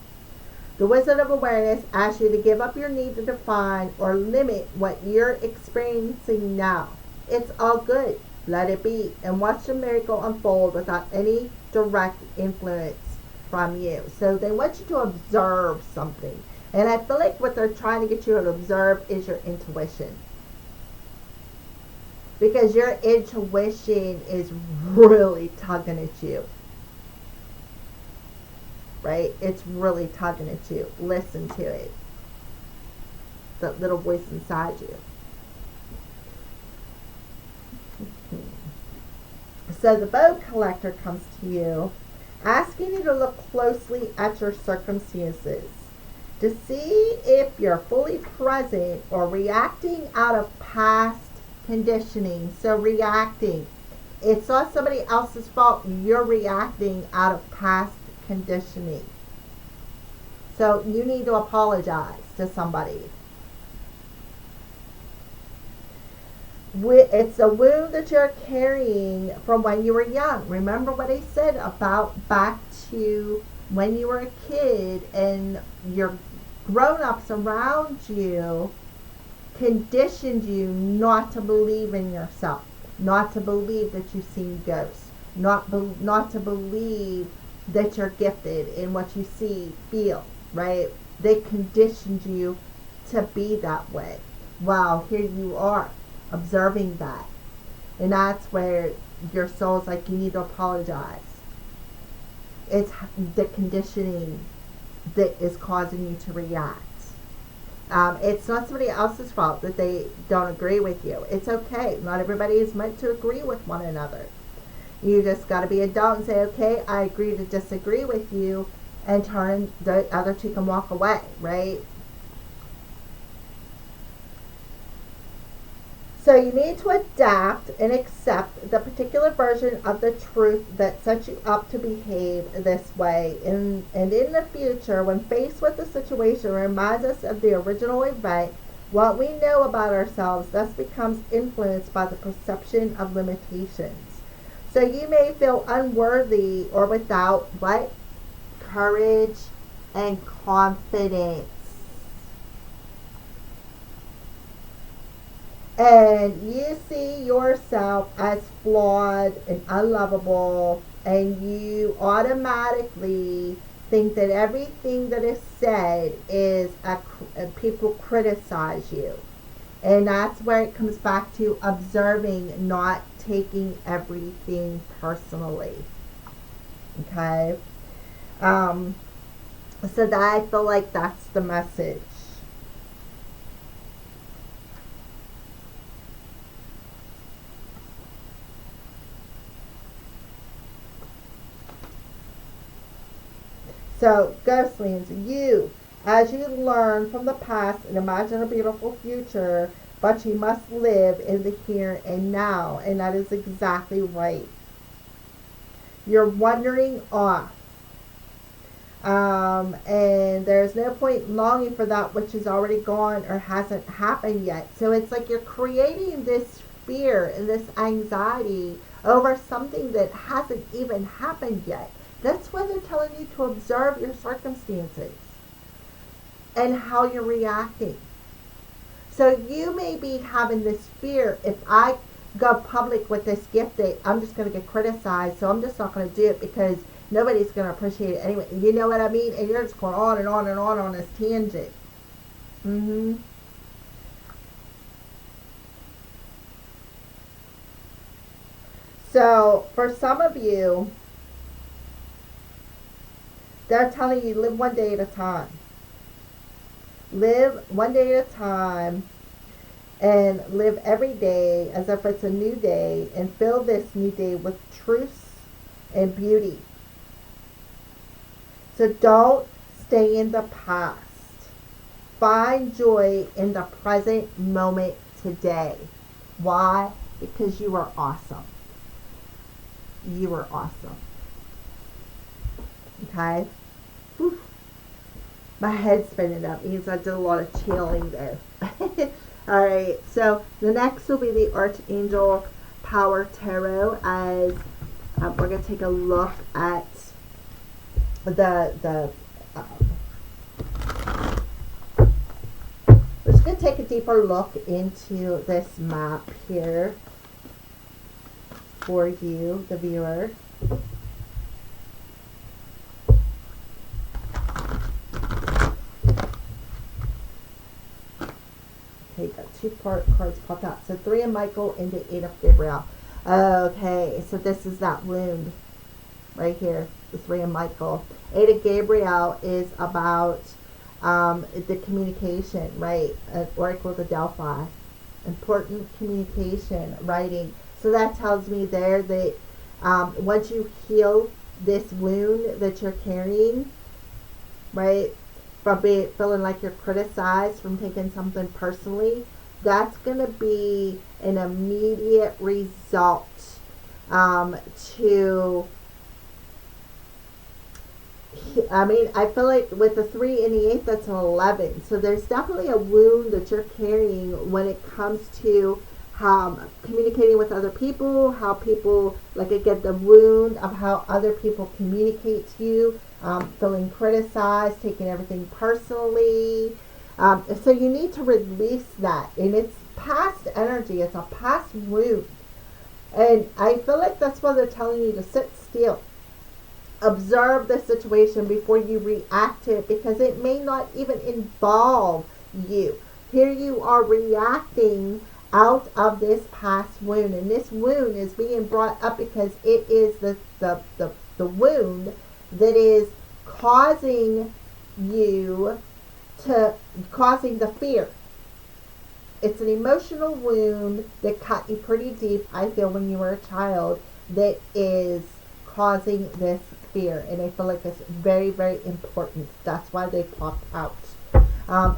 Speaker 1: The Wizard of Awareness asks you to give up your need to define or limit what you're experiencing now. It's all good. Let it be. And watch the miracle unfold without any direct influence from you. So they want you to observe something. And I feel like what they're trying to get you to observe is your intuition. Because your intuition is really tugging at you. Right? It's really tugging at you. Listen to it. That little voice inside you. So the boat collector comes to you, asking you to look closely at your circumstances to see if you're fully present or reacting out of past conditioning. So reacting. It's not somebody else's fault. You're reacting out of past conditioning. So you need to apologize to somebody. It's a wound that you're carrying from when you were young. Remember what I said about back to when you were a kid and your grown-ups around you conditioned you not to believe in yourself, not to believe that you've seen ghosts, not to believe that you're gifted in what you see, feel, right? They conditioned you to be that way. Wow, here you are observing that. And that's where your soul's like, you need to apologize. It's the conditioning that is causing you to react. It's not somebody else's fault that they don't agree with you. It's okay. Not everybody is meant to agree with one another. You just got to be adult and say, okay, I agree to disagree with you, and turn the other two can walk away, right? So you need to adapt and accept the particular version of the truth that sets you up to behave this way. And in the future, when faced with the situation, reminds us of the original event, what we know about ourselves thus becomes influenced by the perception of limitations. So you may feel unworthy or without what? Courage and confidence. And you see yourself as flawed and unlovable, and you automatically think that everything that is said is people criticize you. And that's where it comes back to observing, not taking everything personally. Okay? So that I feel like that's the message. So, Ghostlands, you, as you learn from the past and imagine a beautiful future, but you must live in the here and now, and that is exactly right. You're wandering off, and there's no point longing for that which is already gone or hasn't happened yet. So it's like you're creating this fear and this anxiety over something that hasn't even happened yet. That's why they're telling you to observe your circumstances and how you're reacting. So you may be having this fear, if I go public with this gift that I'm just going to get criticized, so I'm just not going to do it because nobody's going to appreciate it anyway. You know what I mean? And you're just going on and on and on this tangent. So for some of you, they're telling you live one day at a time. Live one day at a time and live every day as if it's a new day and fill this new day with truth and beauty. So don't stay in the past. Find joy in the present moment today. Why? Because you are awesome. You are awesome. Okay? Whew. My head's spinning up because I did a lot of chilling there. Alright, so the next will be the Archangel Power Tarot, as we're going to take a look at the we're just going to take a deeper look into this map here for you, the viewer. Okay, got two cards popped out. So 3 of Michael and the 8 of Gabriel. Okay, so this is that wound right here, the 3 of Michael. 8 of Gabriel is about the communication, right? Oracle of the Delphi. Important communication, writing. So that tells me there that once you heal this wound that you're carrying, right, from feeling like you're criticized, from taking something personally, that's going to be an immediate result to, I mean, I feel like with the 3 and the 8, that's an 11. So there's definitely a wound that you're carrying when it comes to communicating with other people, how people, like again, the wound of how other people communicate to you, feeling criticized, taking everything personally. So you need to release that. And it's past energy. It's a past wound. And I feel like that's why they're telling you to sit still. Observe the situation before you react to it, because it may not even involve you. Here you are reacting out of this past wound, and this wound is being brought up because it is the wound that is causing the fear. It's an emotional wound that cut you pretty deep, I feel, when you were a child, that is causing this fear. And I feel like it's very, very important. That's why they popped out.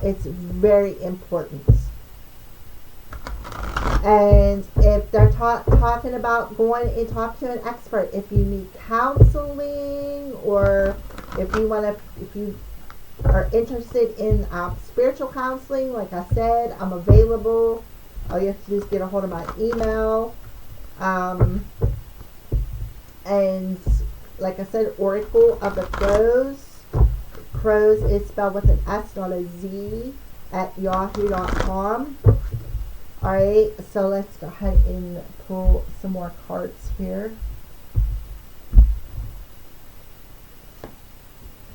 Speaker 1: It's very important. And if they're talking about going and talk to an expert, if you need counseling, or if you are interested in spiritual counseling, like I said, I'm available. All you have to do is get a hold of my email. And like I said, Oracle of the Crows. Crows is spelled with an S, not a Z, at yahoo.com. Alright, so let's go ahead and pull some more cards here.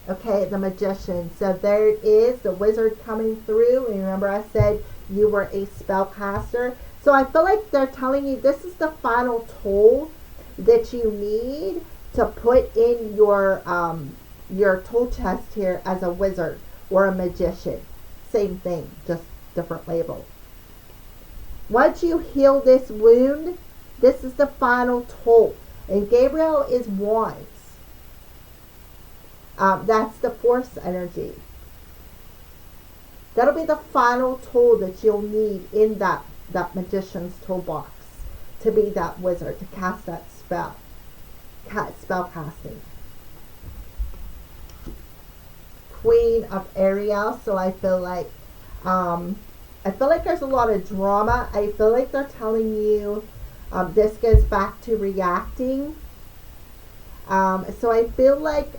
Speaker 1: Okay, the Magician. So there it is, the wizard coming through. And remember I said you were a spellcaster. So I feel like they're telling you this is the final tool that you need to put in your tool chest here as a wizard or a magician. Same thing, just different label. Once you heal this wound, this is the final tool. And Gabriel is Wands. That's the Force energy. That'll be the final tool that you'll need in that magician's toolbox to be that wizard, to cast that spell. Spell casting. Queen of Ariel. So I feel like there's a lot of drama. I feel like they're telling you this goes back to reacting. So I feel like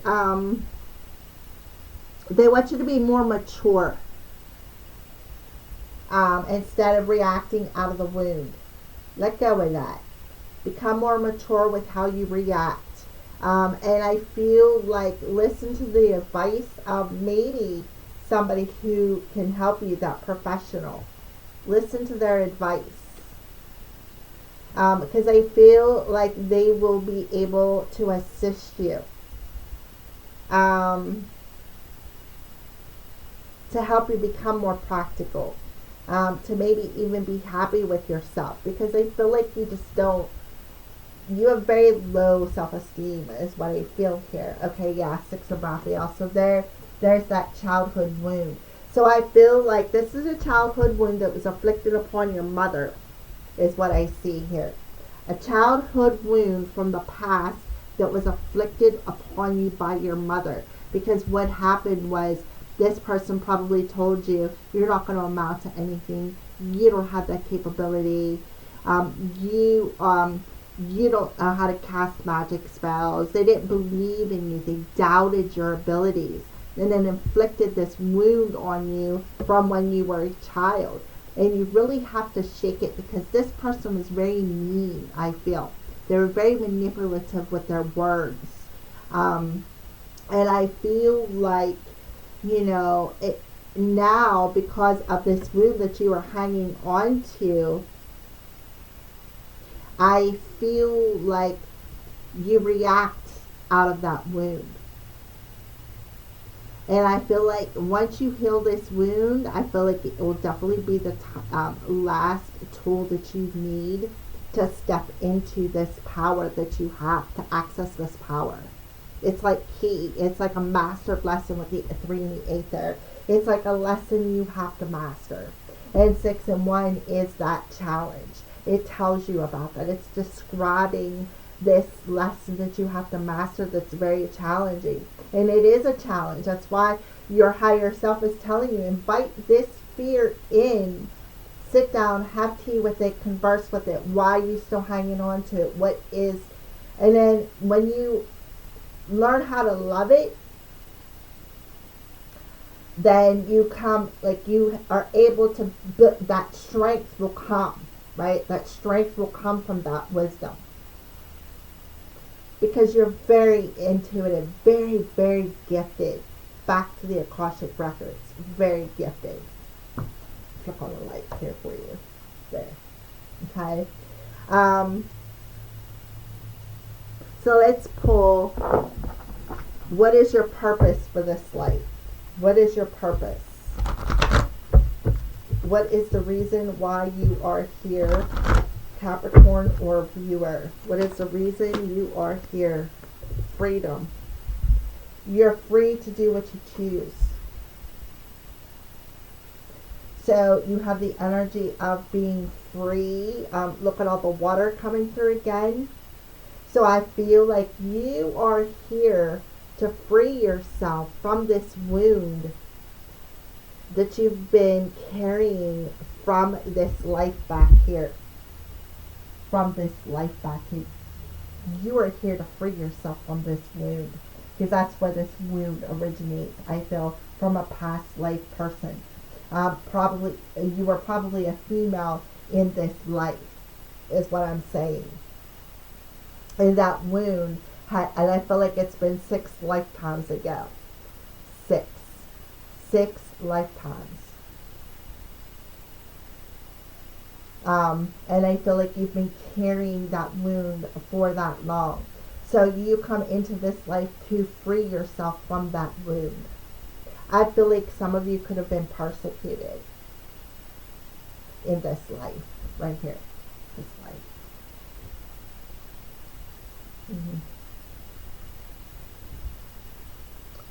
Speaker 1: they want you to be more mature instead of reacting out of the wound. Let go of that. Become more mature with how you react. And I feel like listen to the advice of maybe somebody who can help you, that professional. Listen to their advice. Because I feel like they will be able to assist you. To help you become more practical. To maybe even be happy with yourself. Because I feel like you have very low self-esteem is what I feel here. Okay, yeah, 6 of Raphael. So there's that childhood wound. So I feel like this is a childhood wound that was afflicted upon your mother, is what I see here. A childhood wound from the past that was afflicted upon you by your mother. Because what happened was this person probably told you, you're not going to amount to anything. you don't have that capability. You don't know how to cast magic spells. They didn't believe in you. They doubted your abilities, and then inflicted this wound on you from when you were a child. And you really have to shake it, because this person was very mean, I feel. They were very manipulative with their words. And I feel like, now, because of this wound that you are hanging on to, I feel like you react out of that wound. And I feel like once you heal this wound, I feel like it will definitely be the last tool that you need to step into this power that you have, to access this power. It's like key. It's like a master lesson with the 3 and the 8 there. It's like a lesson you have to master. And 6 and 1 is that challenge. It tells you about that. It's describing this lesson that you have to master that's very challenging. And it is a challenge. That's why your higher self is telling you, invite this fear in. Sit down, have tea with it, converse with it. Why are you still hanging on to it? What is... And then when you learn how to love it, then you are able to build, that strength will come, right? That strength will come from that wisdom. Because you're very intuitive, very, very gifted. Back to the Akashic Records, very gifted. Flip on the light here for you. There. Okay. So let's pull, what is your purpose for this life? What is your purpose? What is the reason why you are here, Capricorn or viewer? What is the reason you are here? Freedom. You're free to do what you choose. So you have the energy of being free. Look at all the water coming through again. So I feel like you are here to free yourself from this wound that you've been carrying from this life back here. From this life back here. You are here to free yourself from this wound. Because that's where this wound originates, I feel, from a past life person. You were probably a female in this life, is what I'm saying. And that wound, and I feel like it's been 6 lifetimes ago. 6 lifetimes. And I feel like you've been carrying that wound for that long. So you come into this life to free yourself from that wound. I feel like some of you could have been persecuted in this life, right here, this life.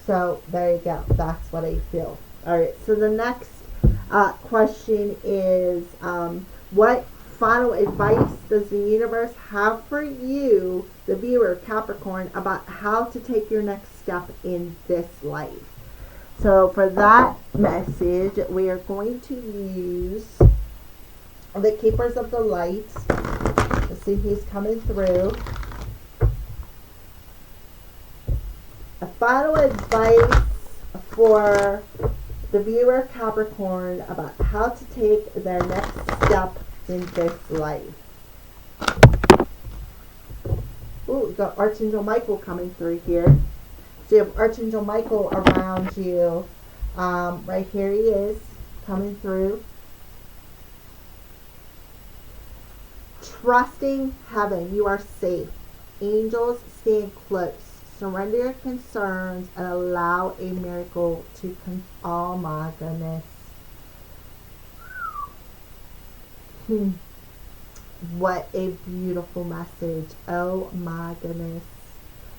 Speaker 1: So there you go. That's what I feel. All right. So the next question is, what final advice does the universe have for you, the viewer, Capricorn, about how to take your next step in this life? So for that message, we are going to use the Keepers of the Light. Let's see who's coming through. A final advice for the viewer, Capricorn, about how to take their next step in this life. Ooh, we've got Archangel Michael coming through here. So you have Archangel Michael around you. Right here he is, coming through. Trusting heaven, you are safe. Angels, stand close. Surrender your concerns and allow a miracle to come. Oh my goodness. What a beautiful message. Oh my goodness.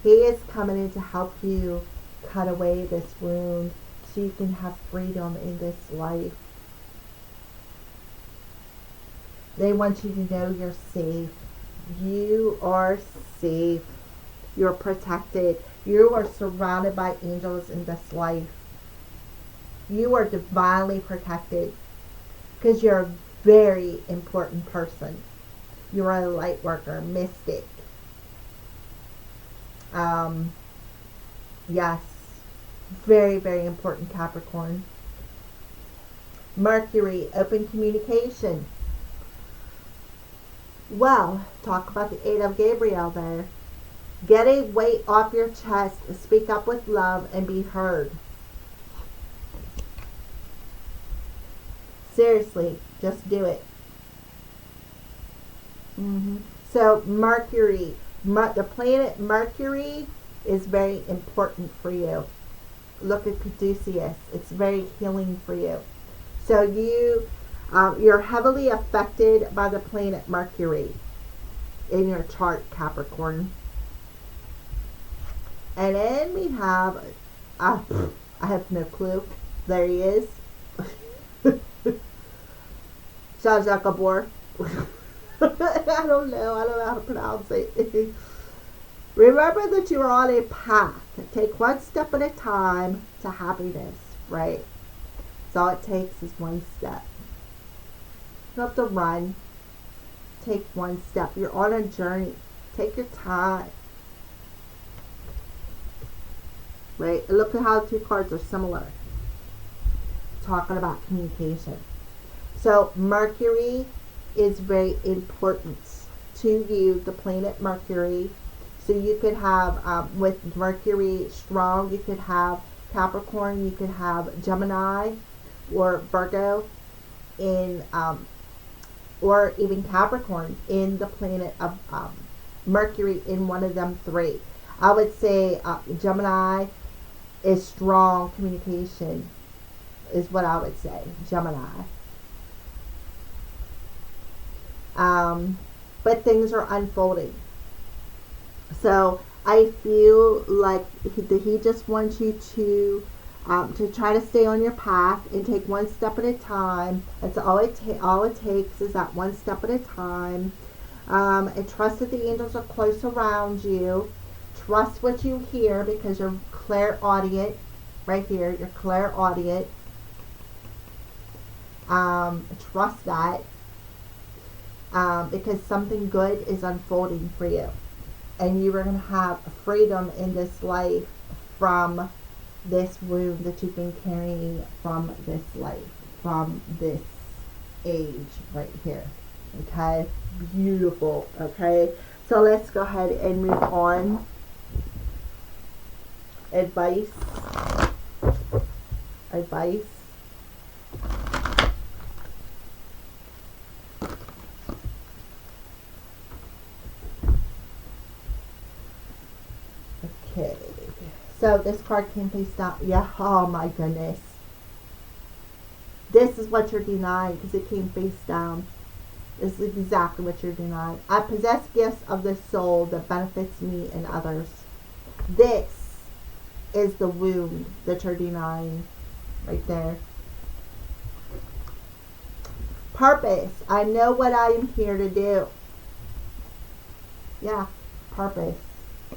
Speaker 1: He is coming in to help you cut away this wound so you can have freedom in this life. They want you to know you're safe. You are safe. You're protected. You are surrounded by angels in this life. You are divinely protected because you're very important person. You're a light worker, mystic. Yes, very, very important, Capricorn. Mercury, open communication. Well, talk about the 8 of Gabriel there. Get a weight off your chest, speak up with love, and be heard. Seriously, just do it. So Mercury, the planet Mercury is very important for you. Look at Caduceus. It's very healing for you. So you're heavily affected by the planet Mercury in your chart, Capricorn. And then we have, I have no clue. There he is. Zsa Zsa Gabor. I don't know how to pronounce it. Remember that you are on a path. Take one step at a time to happiness, right? So all it takes is one step. You don't have to run. Take one step. You're on a journey. Take your time. Right? And look at how the two cards are similar. Talking about communication. So Mercury is very important to you, the planet Mercury. So you could have, with Mercury strong, you could have Capricorn, you could have Gemini or Virgo in, or even Capricorn in the planet of Mercury in one of them three. I would say Gemini is strong communication, is what I would say. Gemini. But things are unfolding. So I feel like he just wants you to try to stay on your path and take one step at a time. That's all it takes is that one step at a time. And trust that the angels are close around you. Trust what you hear because you're clairaudient. Right here, you're clairaudient. Trust that. Because something good is unfolding for you. And you are going to have freedom in this life from this wound that you've been carrying from this life, from this age right here. Okay? Beautiful. Okay? So let's go ahead and move on. Advice. Okay, so this card came face down. Yeah, oh my goodness. This is what you're denied because it came face down. This is exactly what you're denied. I possess gifts of the soul that benefits me and others. This is the wound that you're denying right there. Purpose. I know what I am here to do. Yeah, purpose.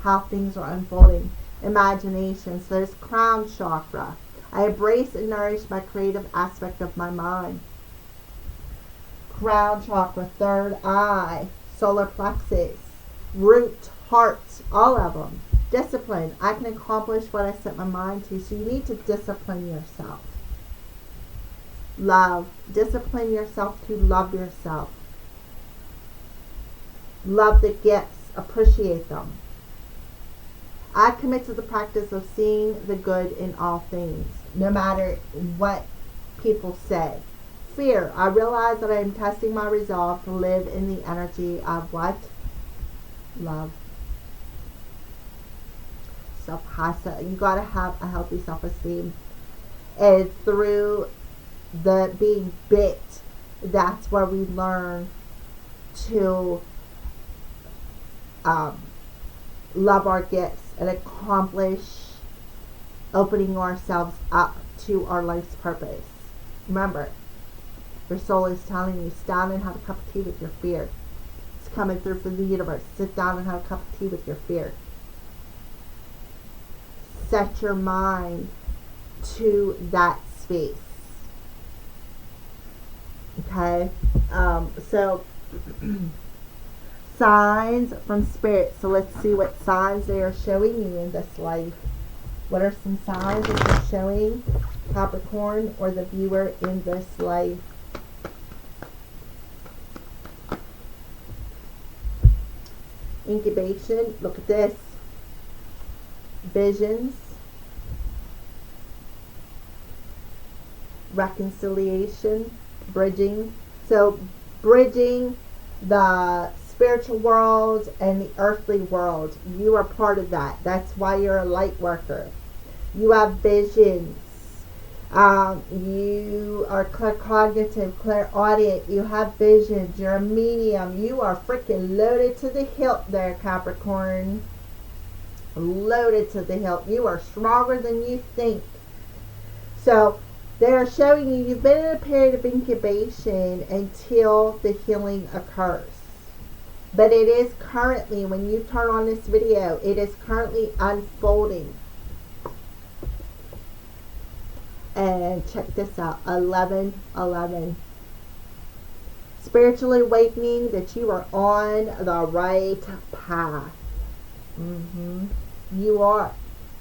Speaker 1: How things are unfolding. Imagination. So there's crown chakra. I embrace and nourish my creative aspect of my mind. Crown chakra, third eye, solar plexus, root, heart, all of them. Discipline. I can accomplish what I set my mind to. So you need to discipline yourself. Love. Discipline yourself to love yourself. Love the gifts. Appreciate them. I commit to the practice of seeing the good in all things, no matter what people say. Fear. I realize that I am testing my resolve to live in the energy of what? Love. You gotta have a healthy self-esteem. And through the being bit, that's where we learn to love our gifts and accomplish opening ourselves up to our life's purpose. Remember, your soul is telling you, sit down and have a cup of tea with your fear. It's coming through from the universe. Sit down and have a cup of tea with your fear. Set your mind to that space. Okay? So, signs from Spirit. So let's see what signs they are showing you in this life. What are some signs that they're showing Capricorn or the viewer in this life? Incubation. Look at this. Visions. Reconciliation. Bridging. So bridging the spiritual world and the earthly world. You are part of that. That's why you're a light worker. You have visions. You are claircognitive, clairaudient. You have visions. You're a medium. You are freaking loaded to the hilt there, Capricorn. Loaded to the hilt. You are stronger than you think. So they're showing you you've been in a period of incubation until the healing occurs. But it is currently, when you turn on this video, it is currently unfolding. And check this out, 11:11. Spiritually awakening that you are on the right path. You are.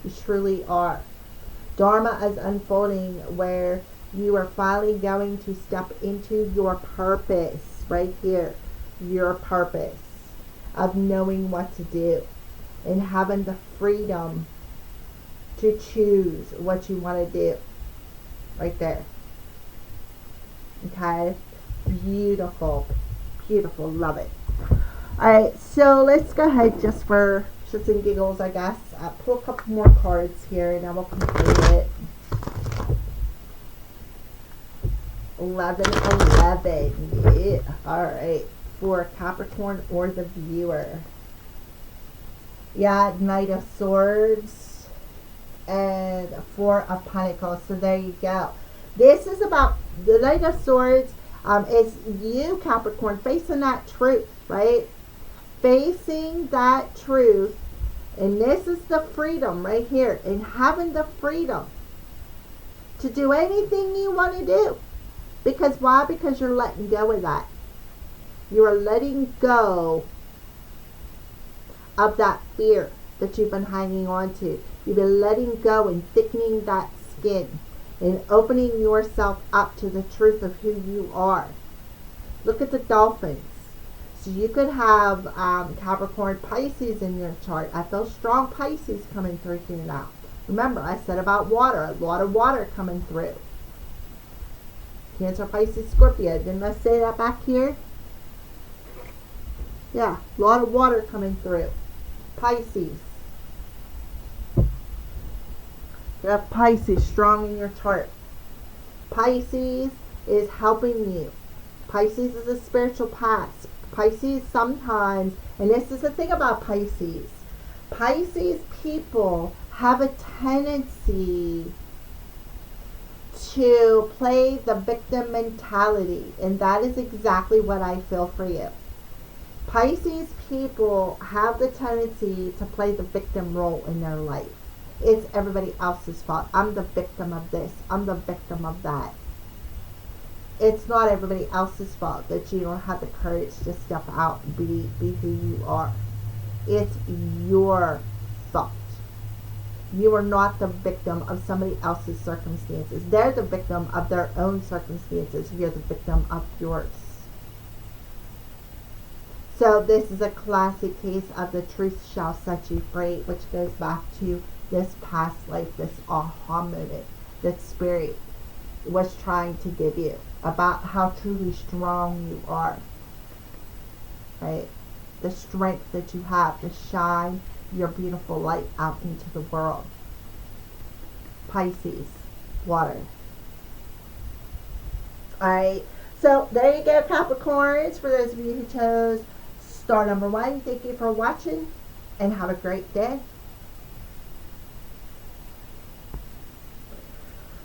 Speaker 1: You truly are. Dharma is unfolding where you are finally going to step into your purpose right here. Your purpose of knowing what to do and having the freedom to choose what you want to do. Right there. Okay? Beautiful. Beautiful. Love it. Alright, so let's go ahead just for shits and giggles, I guess. Pull a couple more cards here and I will complete it. 11:11. Yeah. Alright. For Capricorn or the viewer. Yeah, Knight of Swords and Four of Pentacles. So there you go. This is about the Knight of Swords. Is you, Capricorn, facing that truth, right? Facing that truth. And this is the freedom right here. And having the freedom to do anything you want to do. Because why? Because you're letting go of that. You are letting go of that fear that you've been hanging on to. You've been letting go and thickening that skin and opening yourself up to the truth of who you are. Look at the dolphins. So you could have Capricorn, Pisces in your chart. I feel strong Pisces coming through here now. Remember, I said about water. A lot of water coming through. Cancer, Pisces, Scorpio. Didn't I say that back here? Yeah, a lot of water coming through. Pisces. You have Pisces strong in your chart. Pisces is helping you. Pisces is a spiritual past. Pisces sometimes, and this is the thing about Pisces. Pisces people have a tendency to play the victim mentality. And that is exactly what I feel for you. Pisces people have the tendency to play the victim role in their life. It's everybody else's fault. I'm the victim of this. I'm the victim of that. It's not everybody else's fault that you don't have the courage to step out and be who you are. It's your fault. You are not the victim of somebody else's circumstances. They're the victim of their own circumstances. You're the victim of yours. So this is a classic case of the truth shall set you free, which goes back to this past life, this aha moment that Spirit was trying to give you about how truly strong you are. Right? The strength that you have to shine your beautiful light out into the world. Pisces, water. Alright, so there you go, Capricorns. For those of you who chose star number 1, thank you for watching and have a great day.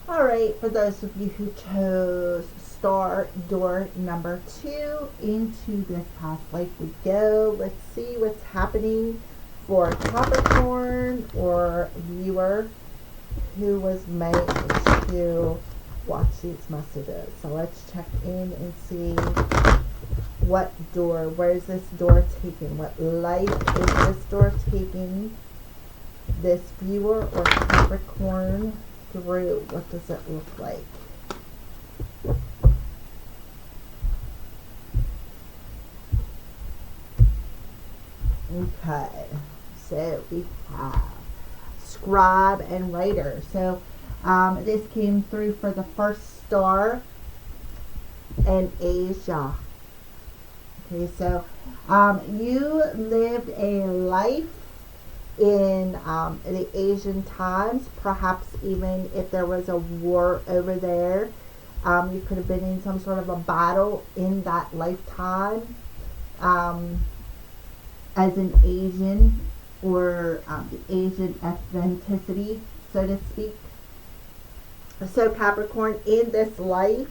Speaker 1: Alright, for those of you who chose star door number 2, into this past life we go. Let's see what's happening for Capricorn or viewer who was made to watch these messages. So let's check in and see what door, where is this door taking? What life is this door taking this viewer or Capricorn through? What does it look like? Okay, so we have scribe and writer. So this came through for the first star in Asia. Okay, so you lived a life in the Asian times, perhaps even if there was a war over there. You could have been in some sort of a battle in that lifetime as an Asian, or the Asian ethnicity, so to speak. So Capricorn, in this life,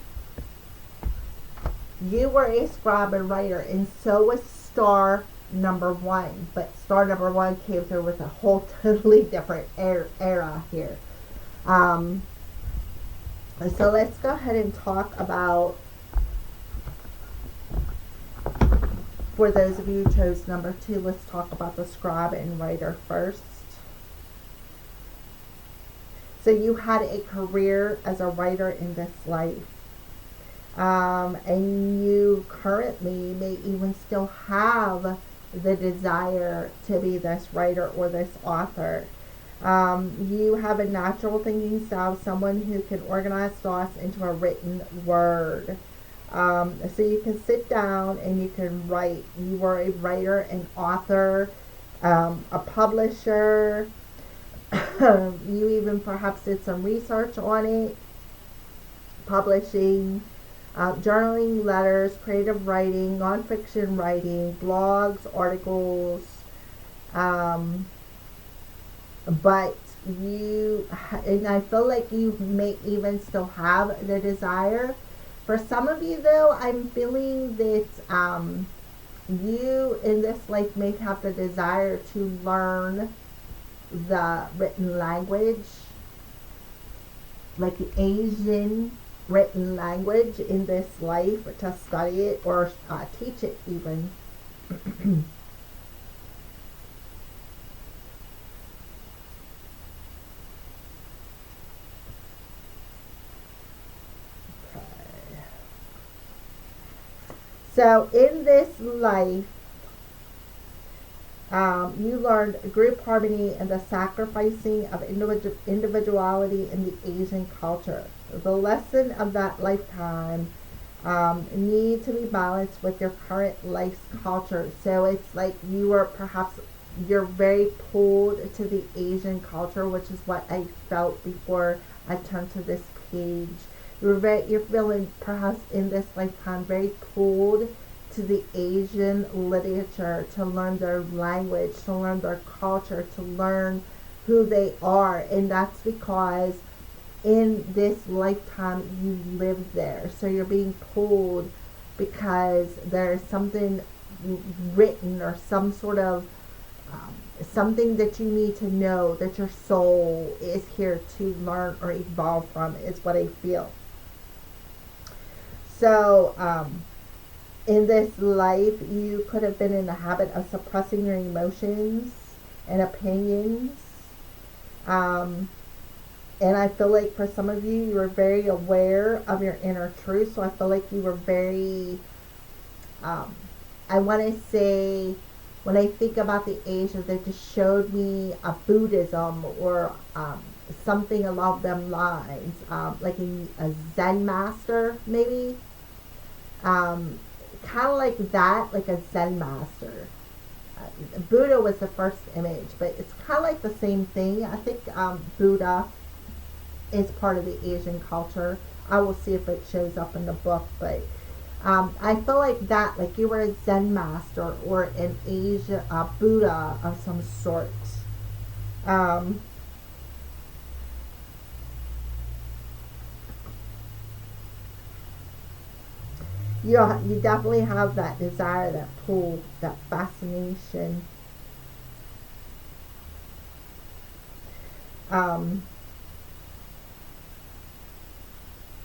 Speaker 1: you were a scribe and writer, and so was star number 1. But star number 1 came through with a whole totally different era here. So let's go ahead and talk about, for those of you who chose number 2, let's talk about the scribe and writer first. So you had a career as a writer in this life. And you currently may even still have the desire to be this writer or this author. You have a natural thinking style, someone who can organize thoughts into a written word. So you can sit down and you can write. You were a writer, an author, a publisher. You even perhaps did some research on it, publishing, journaling, letters, creative writing, nonfiction writing, blogs, articles. But you, and I feel like you may even still have the desire. For some of you, though, I'm feeling that you in this life may have the desire to learn the written language, like the Asian written language in this life, to study it or teach it even. So in this life, you learned group harmony and the sacrificing of individuality in the Asian culture. The lesson of that lifetime need to be balanced with your current life's culture. So it's like you were perhaps, you're very pulled to the Asian culture, which is what I felt before I turned to this page. You're feeling perhaps in this lifetime very pulled to the Asian literature, to learn their language, to learn their culture, to learn who they are. And that's because in this lifetime you lived there. So you're being pulled because there's something written or some sort of something that you need to know, that your soul is here to learn or evolve from, is what I feel. So in this life, you could have been in the habit of suppressing your emotions and opinions. And I feel like for some of you, you were very aware of your inner truth. So I feel like you were very, I want to say, when I think about the Asians, they just showed me a Buddhism or something along them lines, like a Zen master, maybe. Kind of like that, like a Zen master. Buddha was the first image, but it's kind of like the same thing. I think Buddha is part of the Asian culture. I will see if it shows up in the book, but I feel like that, like you were a Zen master or an Buddha of some sort. You definitely have that desire, that pull, that fascination.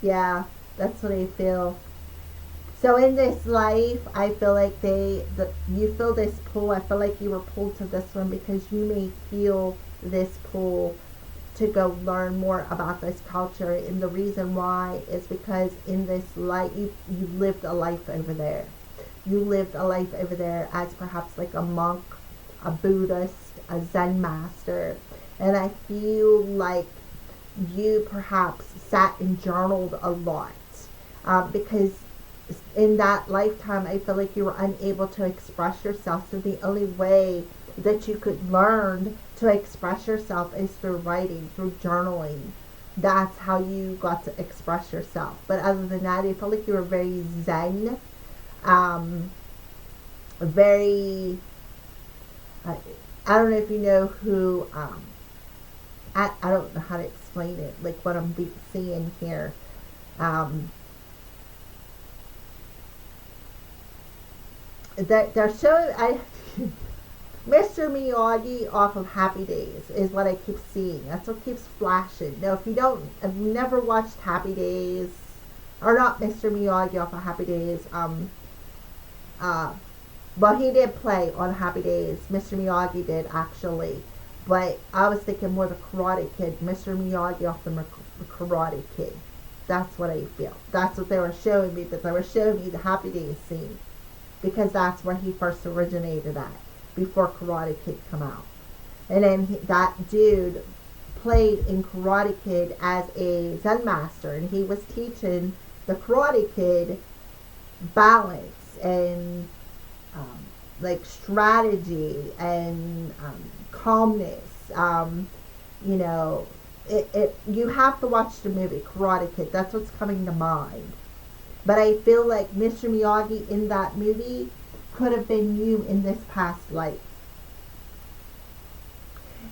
Speaker 1: Yeah, that's what I feel. So in this life, I feel like you feel this pull. I feel like you were pulled to this one because you may feel this pull to go learn more about this culture. And the reason why is because in this life, you lived a life over there. You lived a life over there as perhaps like a monk, a Buddhist, a Zen master. And I feel like you perhaps sat and journaled a lot, because in that lifetime I feel like you were unable to express yourself. So the only way that you could learn to express yourself is through writing, through journaling. That's how you got to express yourself. But other than that, I feel like you were very zen, very I don't know if you know who I don't know how to explain it, like what I'm seeing here. They're showing Mr. Miyagi off of Happy Days is what I keep seeing. That's what keeps flashing. Now, if you have never watched Happy Days, or not Mr. Miyagi off of Happy Days, well, he did play on Happy Days. Mr. Miyagi did, actually. But I was thinking more the Karate Kid. Mr. Miyagi off the Karate Kid. That's what I feel. That's what they were showing me. But they were showing me the Happy Days scene, because that's where he first originated at, before Karate Kid come out. And then that dude played in Karate Kid as a Zen master, and he was teaching the Karate Kid balance and like strategy and calmness. You know, you have to watch the movie Karate Kid. That's what's coming to mind. But I feel like Mr. Miyagi in that movie could have been you in this past life.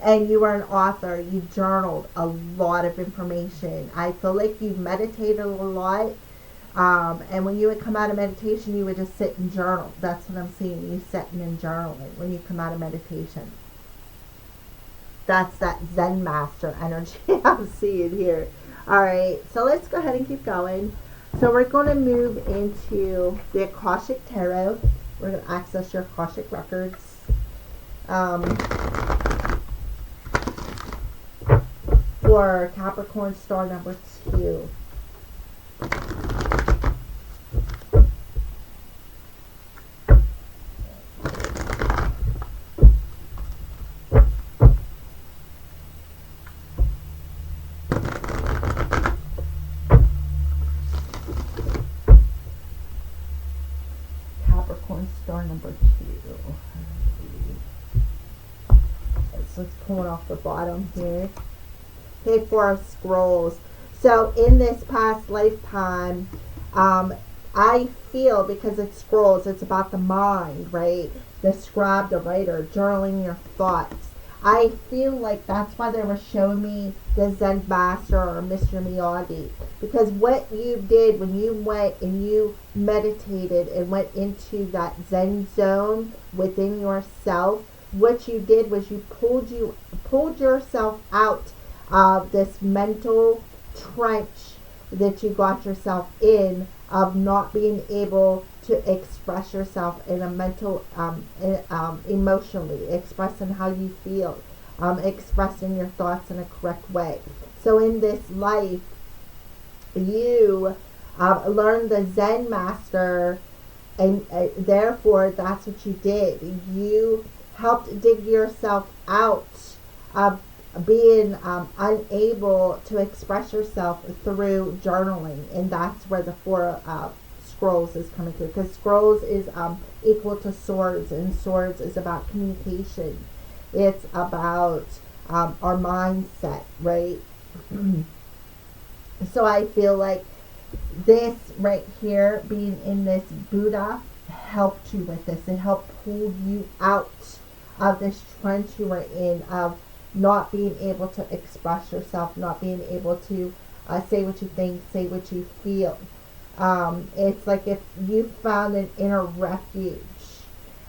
Speaker 1: And you were an author. You journaled a lot of information. I feel like you meditated a lot. And when you would come out of meditation, you would just sit and journal. That's what I'm seeing. You sitting and journaling when you come out of meditation. That's that Zen master energy I'm seeing here. Alright, so let's go ahead and keep going. So we're going to move into the Akashic Tarot. We're going to access your Akashic records. For Capricorn star number 2. Star number 2. So let's pull it off the bottom here. Okay, 4 of Scrolls. So in this past lifetime, I feel, because it's scrolls, it's about the mind, right? The scribe, the writer, journaling your thoughts. I feel like that's why they were showing me the Zen Master or Mr. Miyagi. Because what you did when you went and you meditated and went into that Zen zone within yourself, what you did was you pulled yourself out of this mental trench that you got yourself in, of not being able to express yourself in a mental, emotionally, expressing how you feel, expressing your thoughts in a correct way. So in this life, you learned the Zen master, and therefore that's what you did. You helped dig yourself out of being unable to express yourself through journaling, and that's where the 4 Scrolls is coming through, because Scrolls is equal to Swords, and Swords is about communication. It's about our mindset, right? So I feel like this right here, being in this Buddha, helped you with this. It helped pull you out of this trench you were in, of not being able to express yourself, not being able to say what you think, say what you feel. It's like if you found an inner refuge,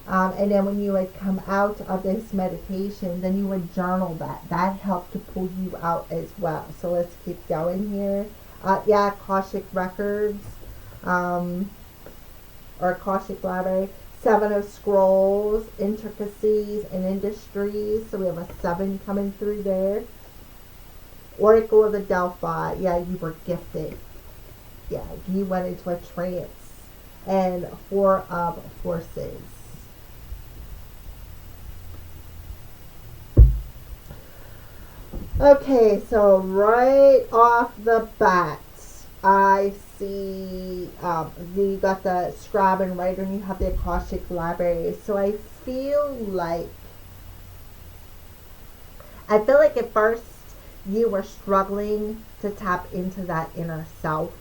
Speaker 1: and then when you would come out of this meditation, then you would journal that. That helped to pull you out as well. So let's keep going here. Yeah, Akashic Records, or Akashic Library. Seven of Scrolls, Intricacies and Industries. So we have a 7 coming through there. Oracle of the Delphi. Yeah, you were gifted. Yeah, you went into a trance. And 4 of Horses. Okay, so right off the bat, I see you got the scribe and writer, and you have the Akashic Library. So I feel like at first you were struggling to tap into that inner self.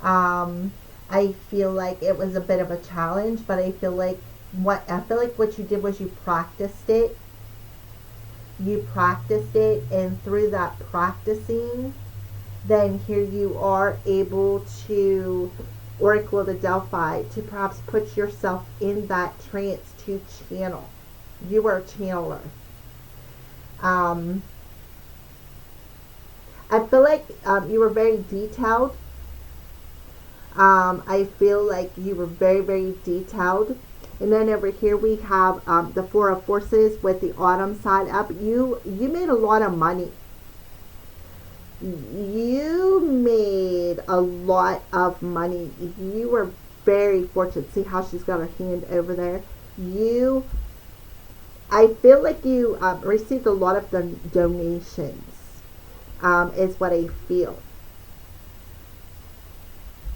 Speaker 1: I feel like it was a bit of a challenge, but I feel like what you did was you practiced it. And through that practicing, then here you are able to Oracle of the Delphi, to perhaps put yourself in that trance to channel. You were a channeler. I feel like you were very detailed. I feel like you were very, very detailed. And then over here we have the 4 of Horses with the autumn side up. You made a lot of money. You made a lot of money. You were very fortunate. See how she's got her hand over there? I feel like you received a lot of donations, is what I feel.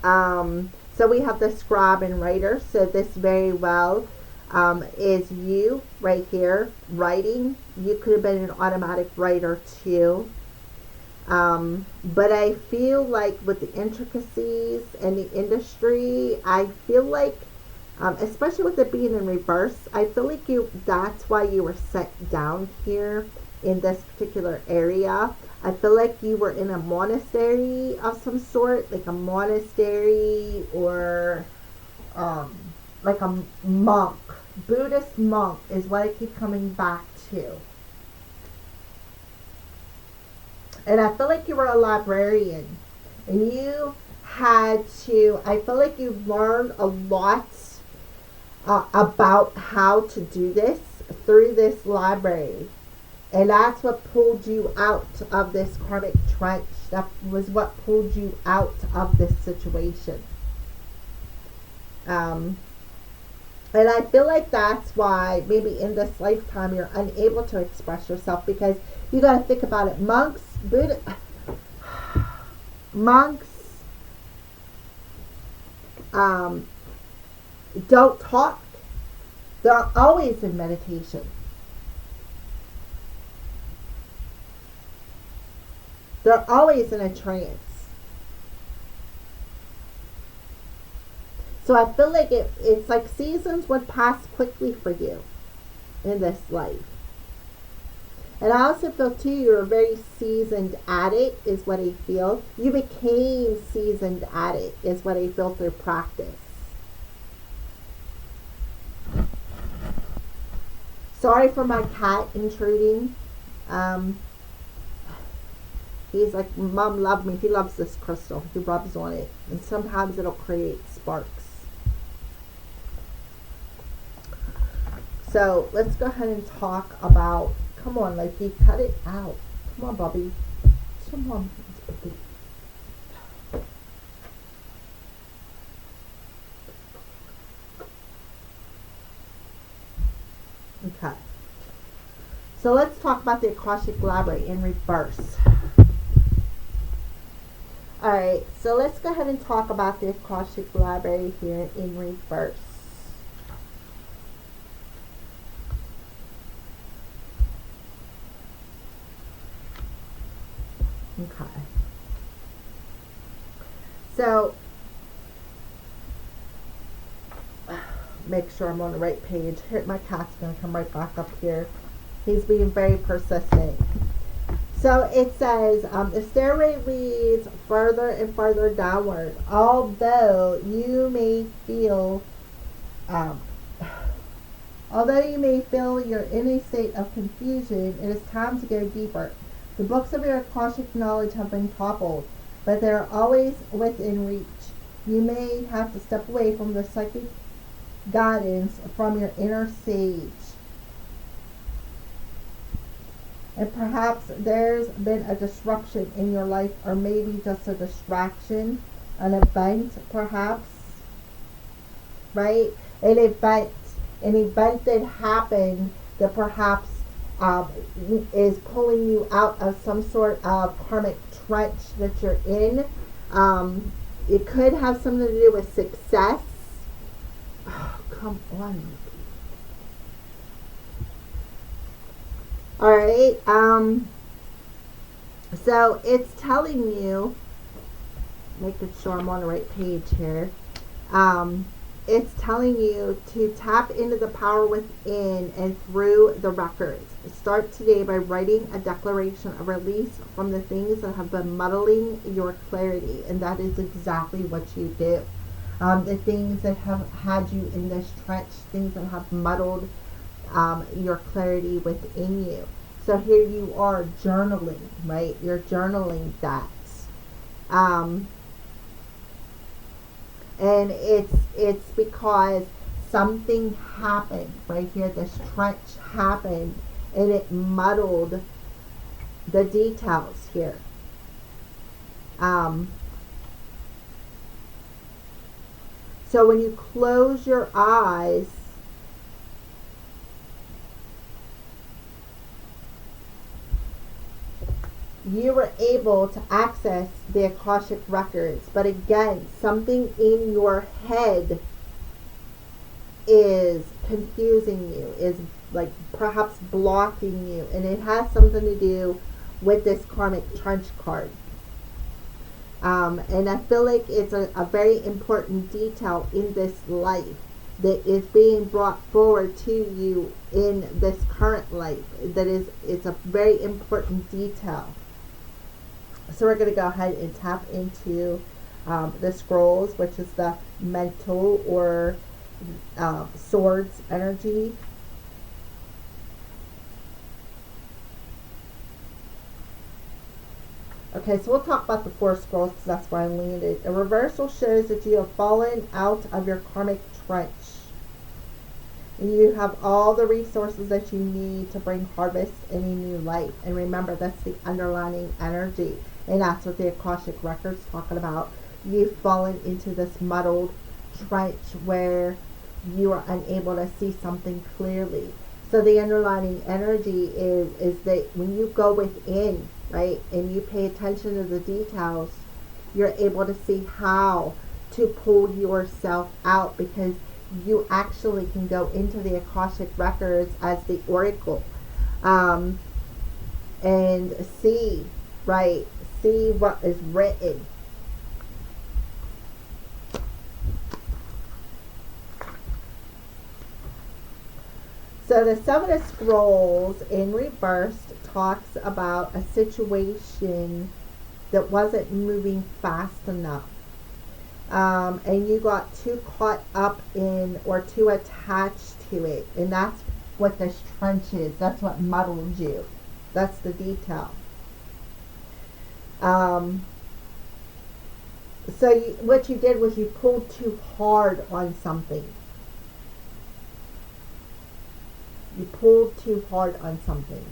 Speaker 1: So we have the scribe and writer. So this very well is you right here writing. You could have been an automatic writer too. But I feel like with the intricacies and the industry, I feel like, especially with it being in reverse, I feel like that's why you were set down here in this particular area. I feel like you were in a monastery of some sort, like a monastery or like a monk. Buddhist monk is what I keep coming back to. And I feel like you were a librarian. And you had to, I feel like you learned a lot about how to do this through this library. And that's what pulled you out of this karmic trench. That was what pulled you out of this situation. And I feel like that's why maybe in this lifetime you're unable to express yourself, because you got to think about it. Monks don't talk. They're always in meditation. They're always in a trance. So I feel like it's like seasons would pass quickly for you in this life. And I also feel too, you're very seasoned at it, is what I feel. You became seasoned at it, is what I feel, through practice. Sorry for my cat intruding. He's like, Mom, love me. He loves this crystal. He rubs on it. And sometimes it'll create sparks. So let's go ahead and talk about, come on, Loki, cut it out. Come on, Bobby. Come on, Bobby. Okay. So let's talk about the Akashic Library in reverse. Alright, so let's go ahead and talk about the Akashic Library here in reverse. Okay. So, make sure I'm on the right page. Here, my cat's going to come right back up here. He's being very persistent. So it says, the stairway leads further and further downward. Although you may feel you're in a state of confusion, it is time to go deeper. The books of your Akashic knowledge have been toppled. but they're always within reach. You may have to step away from the psychic guidance from your inner sage. And perhaps there's been a disruption in your life, or maybe just a distraction, an event perhaps, right? An event that happened that perhaps is pulling you out of some sort of karmic trench that you're in. It could have something to do with success. Oh, come on. All right. So it's telling you, making sure I'm on the right page here. It's telling you to tap into the power within and through the records. Start today by writing a declaration of release from the things that have been muddling your clarity. And that is exactly what you do. The things that have had you in this trench, things that have muddled your clarity within you. So here you are journaling, right? You're journaling that. And it's because something happened right here. This trench happened and it muddled the details here. So when you close your eyes, you were able to access the Akashic records. But again, something in your head is confusing you, is like perhaps blocking you. And it has something to do with this karmic trench card. And I feel like it's a very important detail in this life that is being brought forward to you in this current life. It's a very important detail. So we're going to go ahead and tap into the scrolls, which is the mental or swords energy. Okay, so we'll talk about the four scrolls because that's where I landed. A reversal shows that you have fallen out of your karmic trench. And you have all the resources that you need to bring harvest in a new life. And remember, that's the underlining energy. And that's what the Akashic Record's talking about. You've fallen into this muddled trench where you are unable to see something clearly. So the underlining energy is that when you go within, right, and you pay attention to the details, you're able to see how to pull yourself out, because you actually can go into the Akashic Records as the oracle and see, right, see what is written. So the Seven of Scrolls in reverse talks about a situation that wasn't moving fast enough. And you got too caught up in or too attached to it. And that's what this trench is. That's what muddled you. That's the detail. So what you did was you pulled too hard on something. You pulled too hard on something.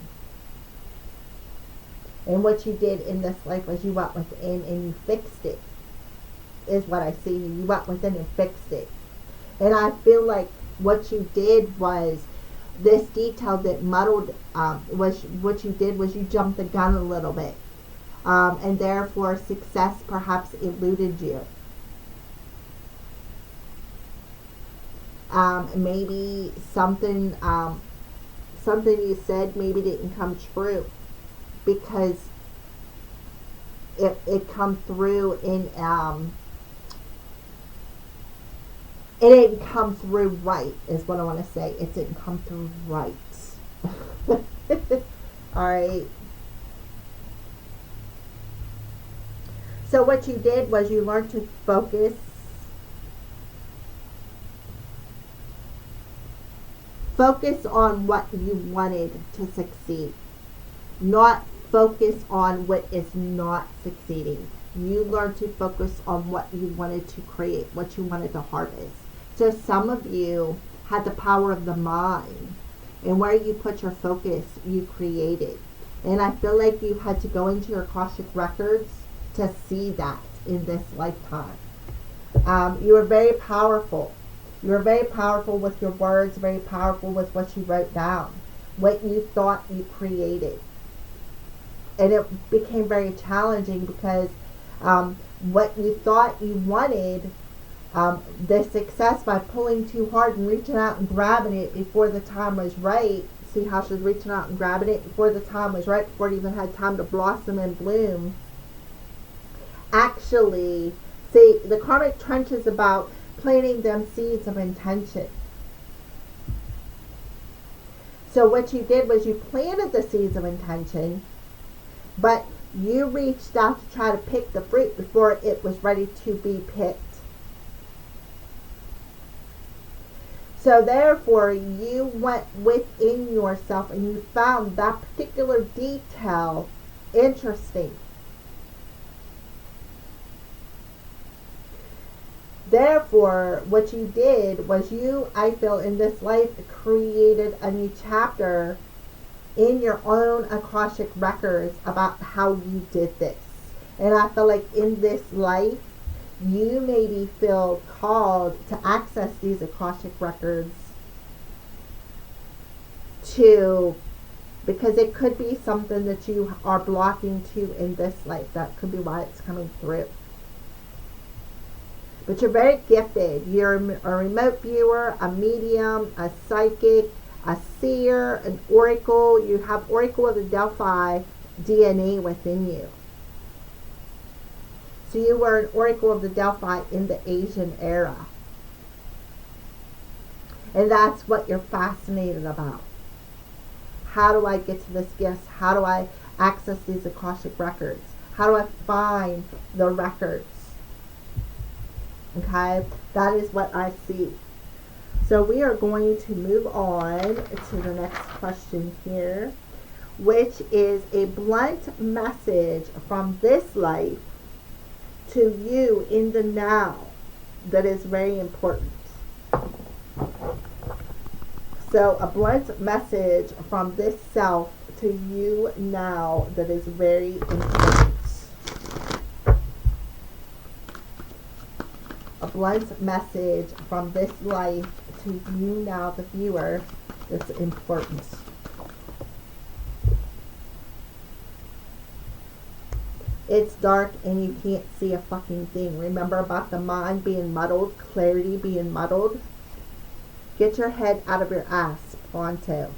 Speaker 1: And what you did in this life was you went within and you fixed it, is what I see. You went within and fixed it. And I feel like what you did was this detail that muddled, was what you did was you jumped the gun a little bit. And therefore success perhaps eluded you. Maybe something you said maybe didn't come true, because it come through in it didn't come through right, is what I want to say. It didn't come through right. Alright. So what you did was you learned to focus. Focus on what you wanted to succeed. Not focus on what is not succeeding. You learned to focus on what you wanted to create, what you wanted to harvest. So some of you had the power of the mind, and where you put your focus, you created. And I feel like you had to go into your Akashic records to see that in this lifetime. You were very powerful. You were very powerful with your words, very powerful with what you wrote down. What you thought you created. And it became very challenging because what you thought you wanted, the success by pulling too hard and reaching out and grabbing it before the time was right. See how she's reaching out and grabbing it before the time was right, before it even had time to blossom and bloom. Actually, see, the karmic trench is about planting them seeds of intention. So what you did was you planted the seeds of intention, but you reached out to try to pick the fruit before it was ready to be picked. So therefore, you went within yourself and you found that particular detail interesting. Therefore, what you did was you, I feel, in this life created a new chapter in your own Akashic records about how you did this. And I feel like in this life, you maybe feel called to access these Akashic records because it could be something that you are blocking to in this life. That could be why it's coming through. But you're very gifted. You're a remote viewer, a medium, a psychic, a seer, an oracle. You have Oracle of the Delphi DNA within you. So you were an Oracle of the Delphi in the Asian era. And that's what you're fascinated about. How do I get to this gift? How do I access these Akashic records? How do I find the records? Okay, that is what I see. So we are going to move on to the next question here, which is a blunt message from this life to you in the now that is very important. So a blunt message from this self to you now that is very important. A blunt message from this life to you now, the viewer, that's important. It's dark and you can't see a fucking thing. Remember about the mind being muddled, clarity being muddled? Get your head out of your ass, pronto.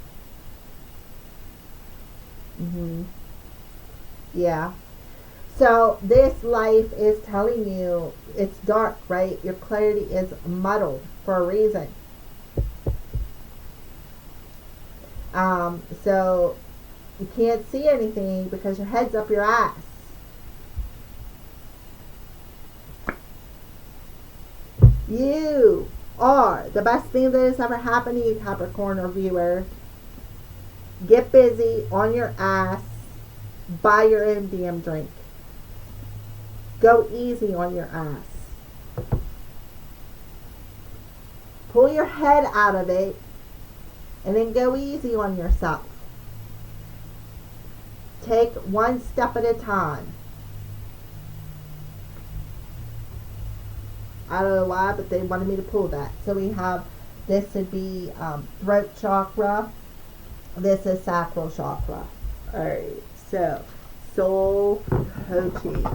Speaker 1: Yeah. So this life is telling you it's dark, right? Your clarity is muddled for a reason. So you can't see anything because your head's up your ass. You are the best thing that has ever happened to you, Capricorn or viewer. Get busy on your ass. Buy your MDM drink. Go easy on your ass. Pull your head out of it and then go easy on yourself. Take one step at a time. I don't know why, but they wanted me to pull that. So we have, this would be throat chakra. This is sacral chakra. Alright, so soul coaching.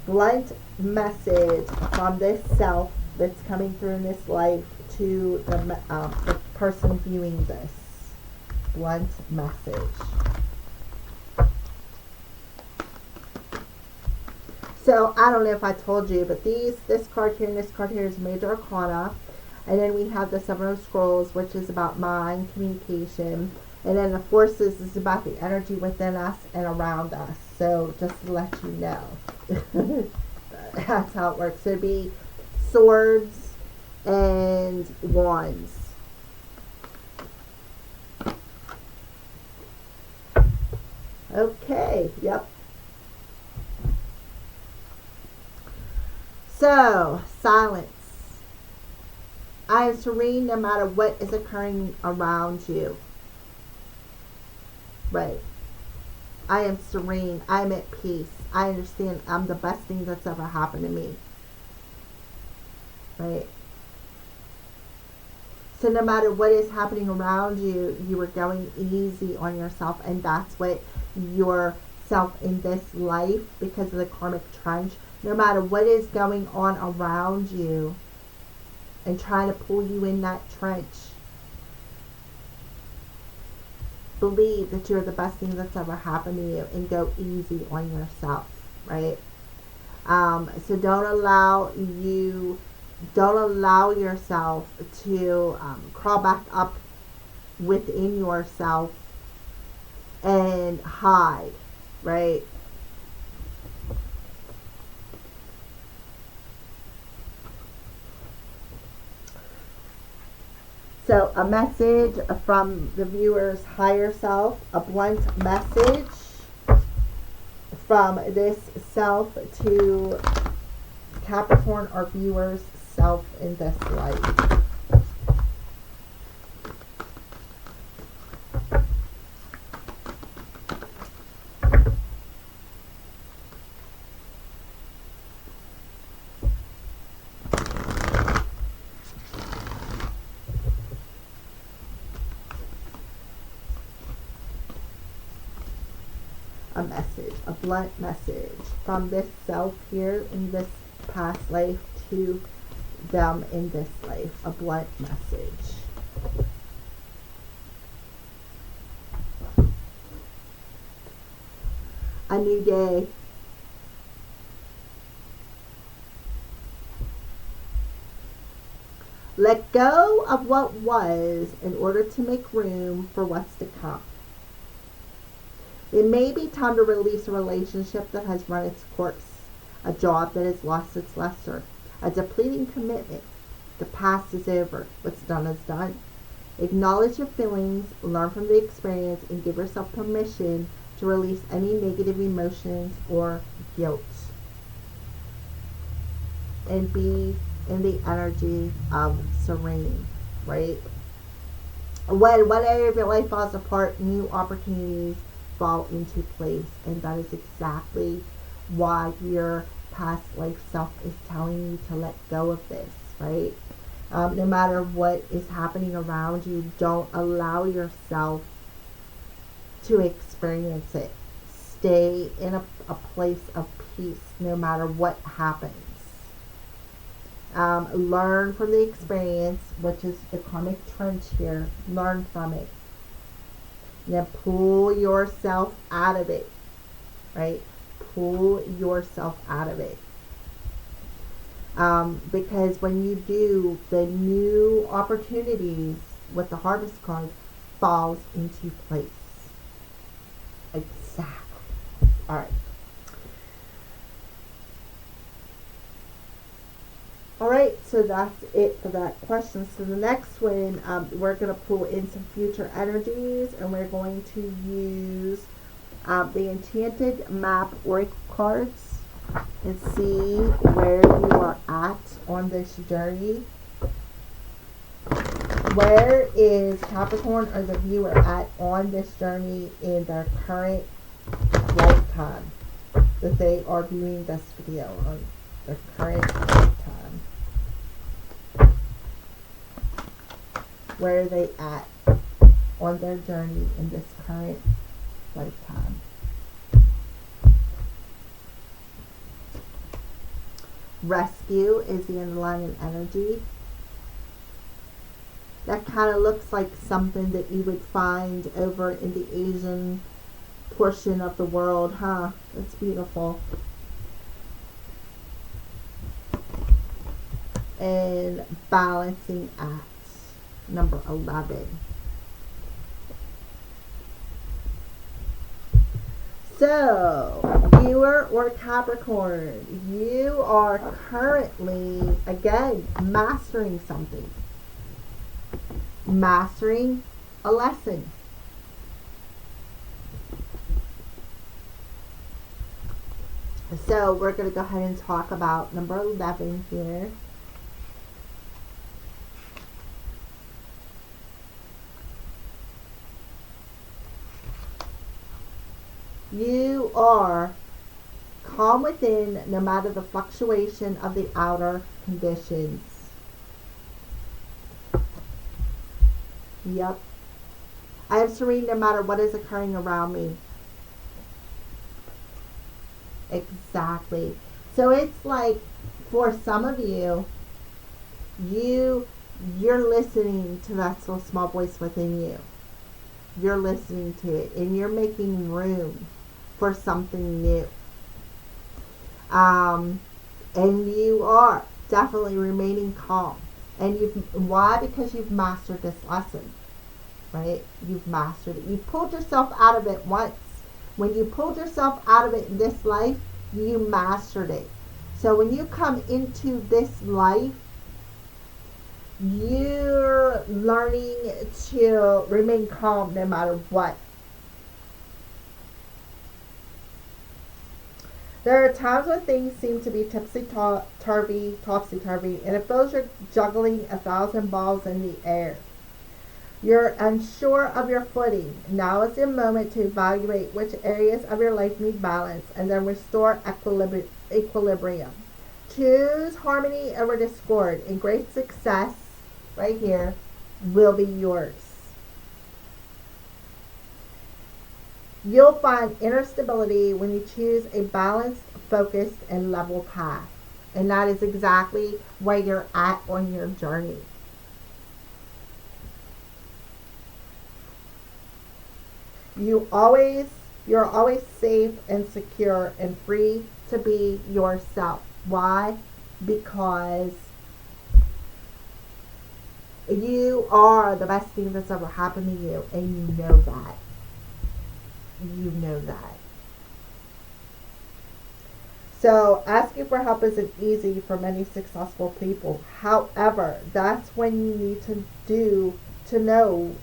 Speaker 1: Blunt message from this self that's coming through in this life to the person viewing this. Blunt message. So I don't know if I told you, but this card here and this card here is Major Arcana. And then we have the Seven of Scrolls, which is about mind, communication. And then the Forces is about the energy within us and around us. So just to let you know. That's how it works. So it'd be swords and wands. Okay, yep. So, silence. I am serene no matter what is occurring around you. Right. I am serene. I am at peace. I understand I'm the best thing that's ever happened to me. Right. So no matter what is happening around you, you are going easy on yourself. And that's what yourself in this life, because of the karmic trench, no matter what is going on around you and trying to pull you in that trench, believe that you're the best thing that's ever happened to you and go easy on yourself, right? So don't allow yourself to crawl back up within yourself and hide, right? So a message from the viewer's higher self, a blunt message from this self to Capricorn or viewer's self in this life. A message, a blunt message from this self here in this past life to them in this life. A blunt message. A new day. Let go of what was in order to make room for what's to come. It may be time to release a relationship that has run its course, a job that has lost its luster, a depleting commitment. The past is over. What's done is done. Acknowledge your feelings, learn from the experience, and give yourself permission to release any negative emotions or guilt. And be in the energy of serene, right? When one area of your life falls apart, new opportunities fall into place, and that is exactly why your past life self is telling you to let go of this, right? No matter what is happening around you, don't allow yourself to experience it. Stay in a place of peace no matter what happens. Learn from the experience, which is the karmic trench here. Learn from it. Then pull yourself out of it, right? Pull yourself out of it. Because when you do, the new opportunities with the harvest card falls into place. Exactly. All right. All right, so that's it for that question. So the next one, we're going to pull in some future energies, and we're going to use the Enchanted Map Oracle cards and see where you are at on this journey. Where is Capricorn or the viewer at on this journey in their current lifetime that they are viewing this video on their current lifetime? Where are they at on their journey in this current lifetime? Rescue is the underlying energy. That kind of looks like something that you would find over in the Asian portion of the world, huh? That's beautiful. And balancing act. Number 11. So, viewer or Capricorn, you are currently, again, mastering something. Mastering a lesson. So we're going to go ahead and talk about number 11 here. You are calm within no matter the fluctuation of the outer conditions. Yep. I am serene no matter what is occurring around me. Exactly. So it's like, for some of you, you're listening to that little small voice within you. You're listening to it, and you're making room for something new. And you are definitely remaining calm. And why? Because you've mastered this lesson, right? You've mastered it. You pulled yourself out of it once. When you pulled yourself out of it in this life, you mastered it. So when you come into this life, you're learning to remain calm no matter what. There are times when things seem to be topsy-turvy, and it feels you're juggling 1,000 balls in the air. You're unsure of your footing. Now is the moment to evaluate which areas of your life need balance and then restore equilibrium. Choose harmony over discord, and great success, right here, will be yours. You'll find inner stability when you choose a balanced, focused, and level path. And that is exactly where you're at on your journey. You're always safe and secure and free to be yourself. Why? Because you are the best thing that's ever happened to you, and you know that. You know that. So asking for help isn't easy for many successful people. However, that's when you need to know.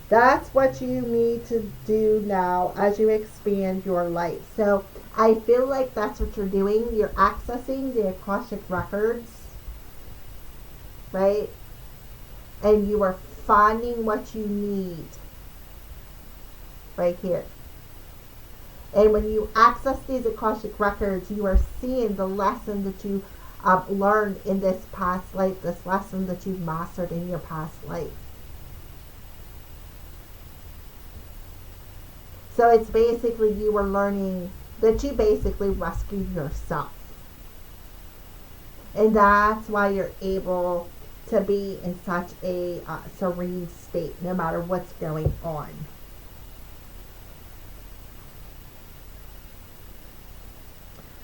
Speaker 1: That's what you need to do now as you expand your life. So I feel like that's what you're doing. You're accessing the Akashic records, right? And you are finding what you need right here. And when you access these Akashic records, you are seeing the lesson that you learned in this past life, this lesson that you've mastered in your past life. So it's basically you were learning that you basically rescued yourself. And that's why you're able to be in such a serene state no matter what's going on.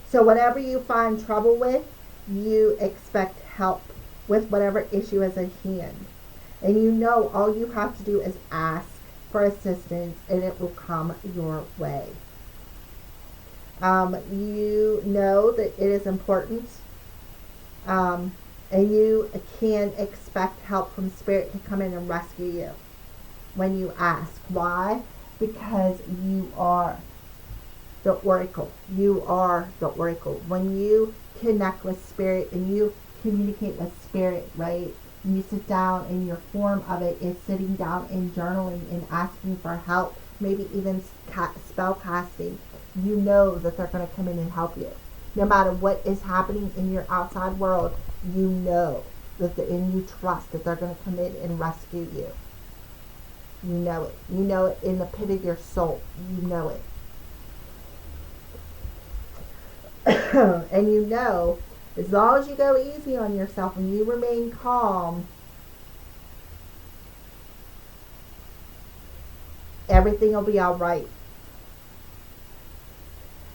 Speaker 1: So whatever you find trouble with, you expect help with whatever issue is at hand. And you know all you have to do is ask for assistance, and it will come your way. You know that it is important, and you can expect help from Spirit to come in and rescue you when you ask. Why? Because you are the oracle. You are the oracle. When you connect with Spirit and you communicate with Spirit, right? You sit down, and your form of it is sitting down and journaling and asking for help, maybe even spell casting. You know that they're going to come in and help you. No matter what is happening in your outside world, you know that and you trust that they're going to come in and rescue you. You know it. You know it in the pit of your soul. You know it. And you know, as long as you go easy on yourself and you remain calm, everything will be all right.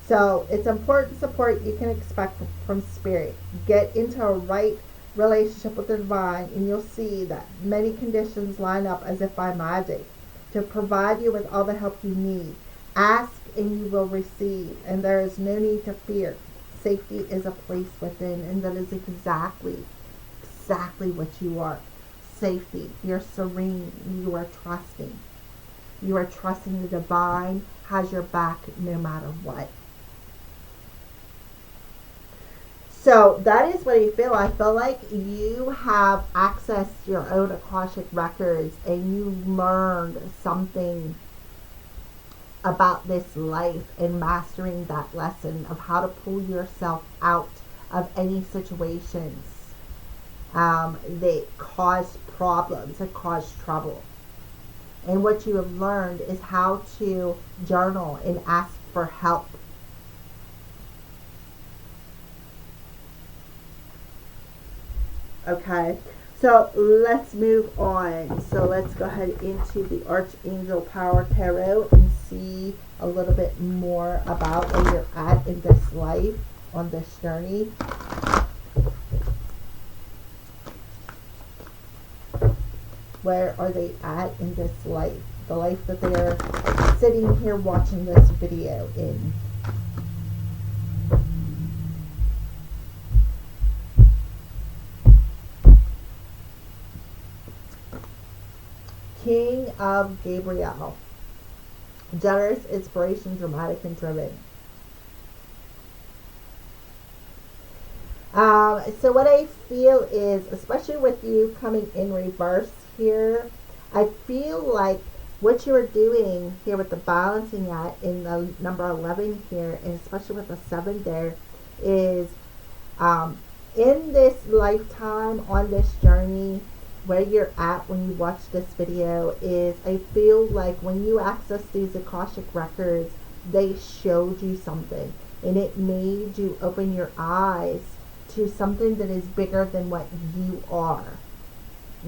Speaker 1: So it's important support you can expect from Spirit. Get into a right relationship with the divine, and you'll see that many conditions line up as if by magic to provide you with all the help you need. Ask and you will receive, and there is no need to fear. Safety is a place within, and that is exactly what you are. Safety. You're serene. You are trusting. You are trusting the divine has your back no matter what. So that is what I feel. I feel like you have access to your own Akashic records and you learned something about this life and mastering that lesson of how to pull yourself out of any situations that cause problems, that cause trouble. And what you have learned is how to journal and ask for help. Okay, so let's move on. So let's go ahead into the Archangel Power Tarot and see a little bit more about where you're at in this life, on this journey. Where are they at in this life? The life that they're sitting here watching this video in. King of Gabriel. Generous, inspiration, dramatic, and driven. So what I feel is, especially with you coming in reverse here, I feel like what you're doing here with the balancing act in the number 11 here, and especially with the 7 there, is in this lifetime, on this journey, where you're at when you watch this video is, I feel like when you access these Akashic records, they showed you something and it made you open your eyes to something that is bigger than what you are.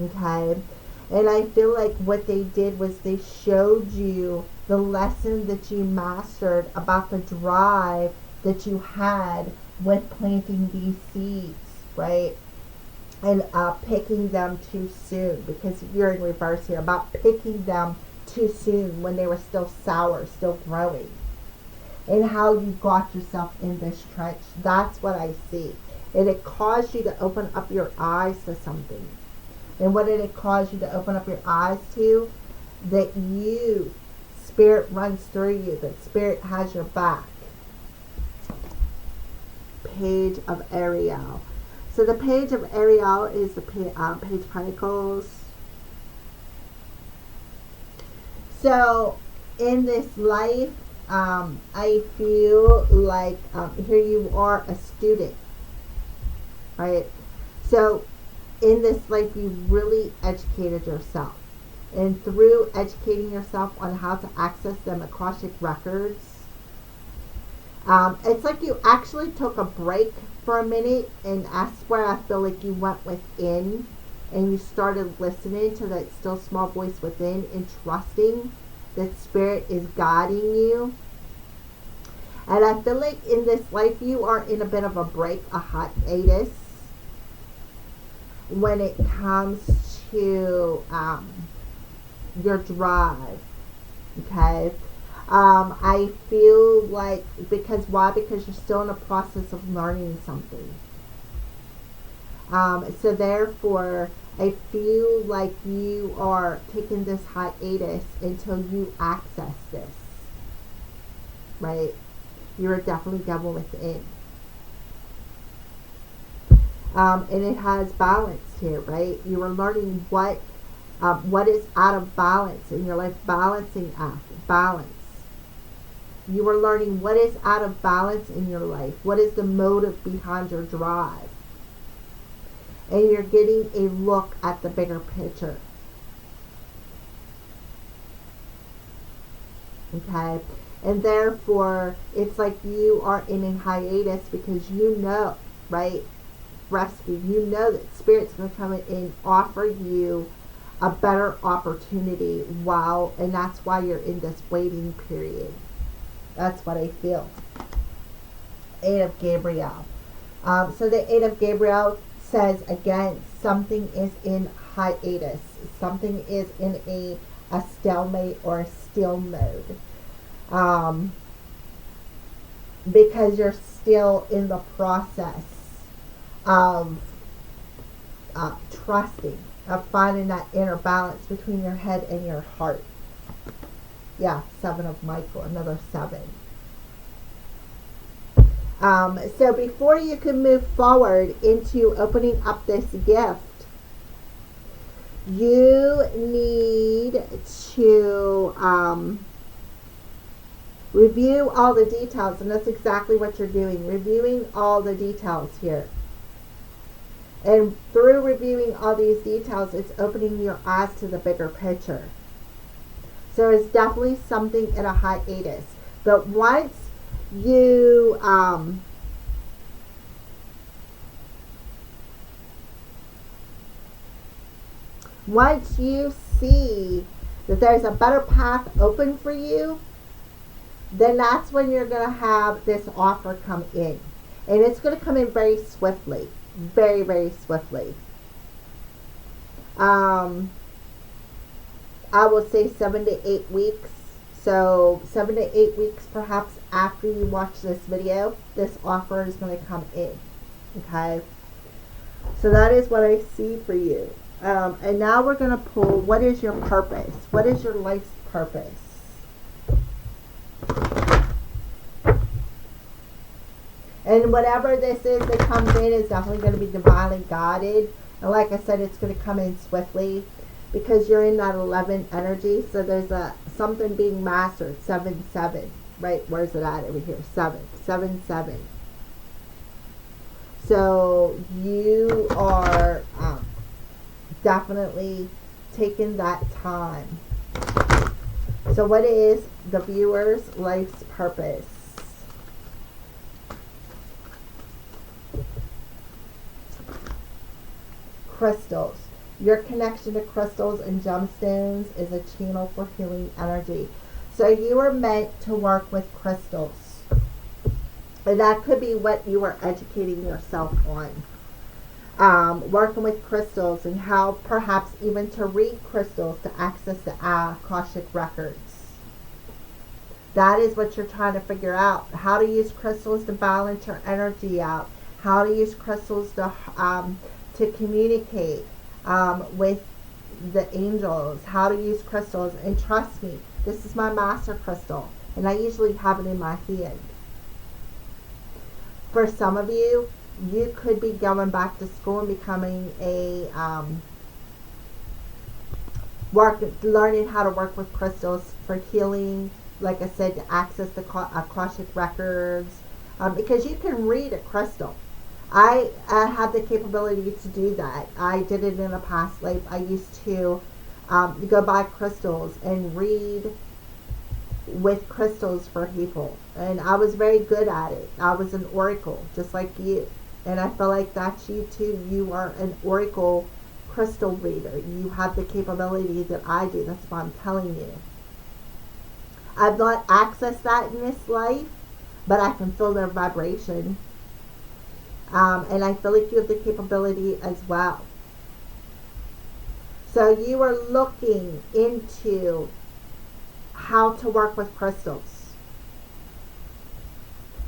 Speaker 1: Okay? And I feel like what they did was they showed you the lesson that you mastered about the drive that you had with planting these seeds, right? And picking them too soon, because you're in reverse here, about picking them too soon when they were still sour, still growing, and how you got yourself in this trench. That's what I see. And it caused you to open up your eyes to something. And what did it cause you to open up your eyes to? That you, Spirit runs through you, that Spirit has your back. Page of Ariel. So the Page of Ariel is the Page of Pentacles. So in this life, I feel like here you are a student, right? So in this life, you really educated yourself. And through educating yourself on how to access them Akashic records, it's like you actually took a break for a minute, and that's where I feel like you went within and you started listening to that still small voice within and trusting that Spirit is guiding you. And I feel like in this life you are in a bit of a break, a hiatus, when it comes to your drive. Okay? I feel like, because why? Because you're still in the process of learning something. So therefore, I feel like you are taking this hiatus until you access this. Right? You're definitely devil within. And it has balance here, right? You are learning what is out of balance in your life. Balancing act. Balance. You are learning what is out of balance in your life. What is the motive behind your drive? And you're getting a look at the bigger picture. Okay? And therefore, it's like you are in a hiatus because you know, right? Rescue. You know that Spirit's going to come in and offer you a better opportunity and that's why you're in this waiting period. That's what I feel. 8 of Gabriel. So the 8 of Gabriel says, again, something is in hiatus. Something is in a stalemate or a still mode. Because you're still in the process of trusting, of finding that inner balance between your head and your heart. Yeah, 7 of Michael, another 7. So before you can move forward into opening up this gift, you need to review all the details, and that's exactly what you're doing, reviewing all the details here. And through reviewing all these details, it's opening your eyes to the bigger picture. So it's definitely something in a hiatus. But once you see that there's a better path open for you, then that's when you're going to have this offer come in. And it's going to come in very swiftly. Very, very swiftly. I will say 7 to 8 weeks. So 7 to 8 weeks perhaps after you watch this video, this offer is going to come in. Okay? So that is what I see for you. And now we're going to pull, what is your purpose? What is your life's purpose? And whatever this is that comes in is definitely going to be divinely guided. And like I said, it's going to come in swiftly because you're in that 11 energy. So there's something being mastered. 7-7. Right? Where's it at? Over here. 7-7. So you are definitely taking that time. So what is the viewer's life's purpose? Crystals. Your connection to crystals and gemstones is a channel for healing energy. So you are meant to work with crystals. And that could be what you are educating yourself on. Working with crystals and how perhaps even to read crystals to access the Akashic records. That is what you're trying to figure out. How to use crystals to balance your energy out. How to use crystals to communicate with the angels, how to use crystals. And trust me, this is my master crystal, and I usually have it in my hand. For some of you, you could be going back to school and becoming a learning how to work with crystals for healing, like I said, to access the Akashic records, because you can read a crystal. I have the capability to do that. I did it in a past life. I used to go buy crystals and read with crystals for people. And I was very good at it. I was an oracle, just like you. And I feel like that's you too. You are an oracle crystal reader. You have the capability that I do. That's what I'm telling you. I've not accessed that in this life, but I can feel their vibration. And I feel like you have the capability as well. So you are looking into how to work with crystals.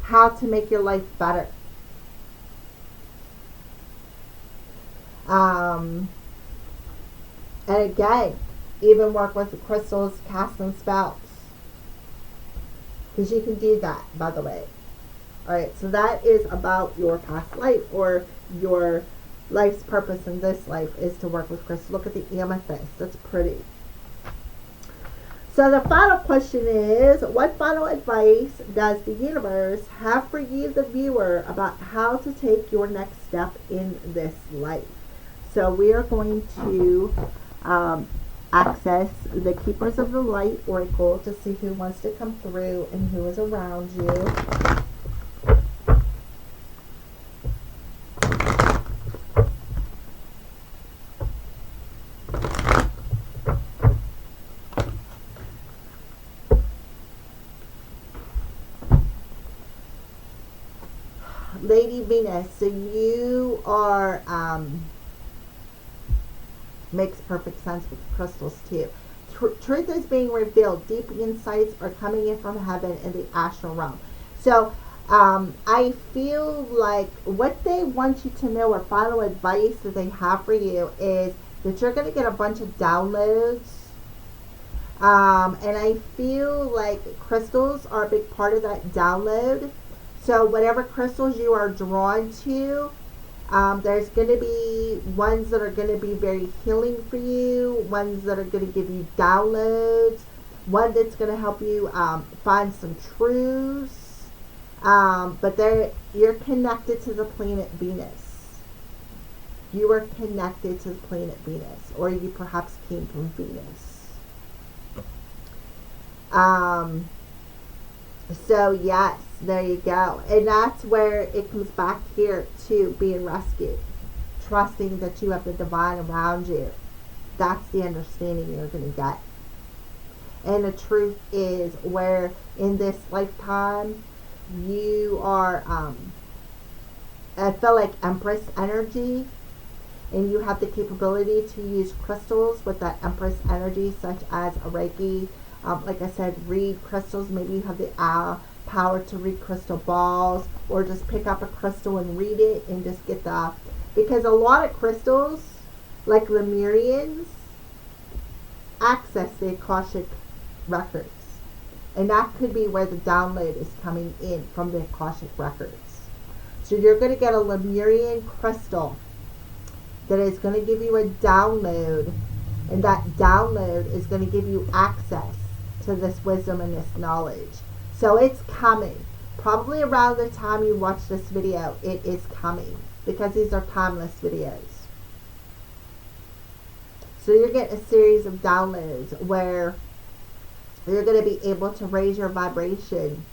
Speaker 1: How to make your life better. And again, even work with the crystals, casting spells. Because you can do that, by the way. Alright, so that is about your past life, or your life's purpose in this life is to work with crystals. Look at the amethyst. That's pretty. So the final question is, what final advice does the universe have for you, the viewer, about how to take your next step in this life? So we are going to access the Keepers of the Light Oracle to see who wants to come through and who is around you. Lady Venus, so you are, makes perfect sense with crystals too. Truth is being revealed. Deep insights are coming in from heaven in the astral realm. So, I feel like what they want you to know, or final advice that they have for you, is that you're going to get a bunch of downloads. And I feel like crystals are a big part of that download. So whatever crystals you are drawn to, there's going to be ones that are going to be very healing for you, ones that are going to give you downloads, one that's going to help you find some truths. But you're connected to the planet Venus. You are connected to the planet Venus, or you perhaps came from Venus. So yes, there you go. And that's where it comes back here to being rescued. Trusting that you have the divine around you. That's the understanding you're going to get. And the truth is, where in this lifetime you are, I feel like Empress energy, and you have the capability to use crystals with that Empress energy, such as a Reiki. Like I said, read crystals. Maybe you have the power to read crystal balls, or just pick up a crystal and read it and just get because a lot of crystals, like Lemurians, access the Akashic records. And that could be where the download is coming in, from the Akashic records. So you're going to get a Lemurian crystal that is going to give you a download, and that download is going to give you access to this wisdom and this knowledge. So it's coming. Probably around the time you watch this video, it is coming, because these are timeless videos. So you're getting a series of downloads where you're going to be able to raise your vibration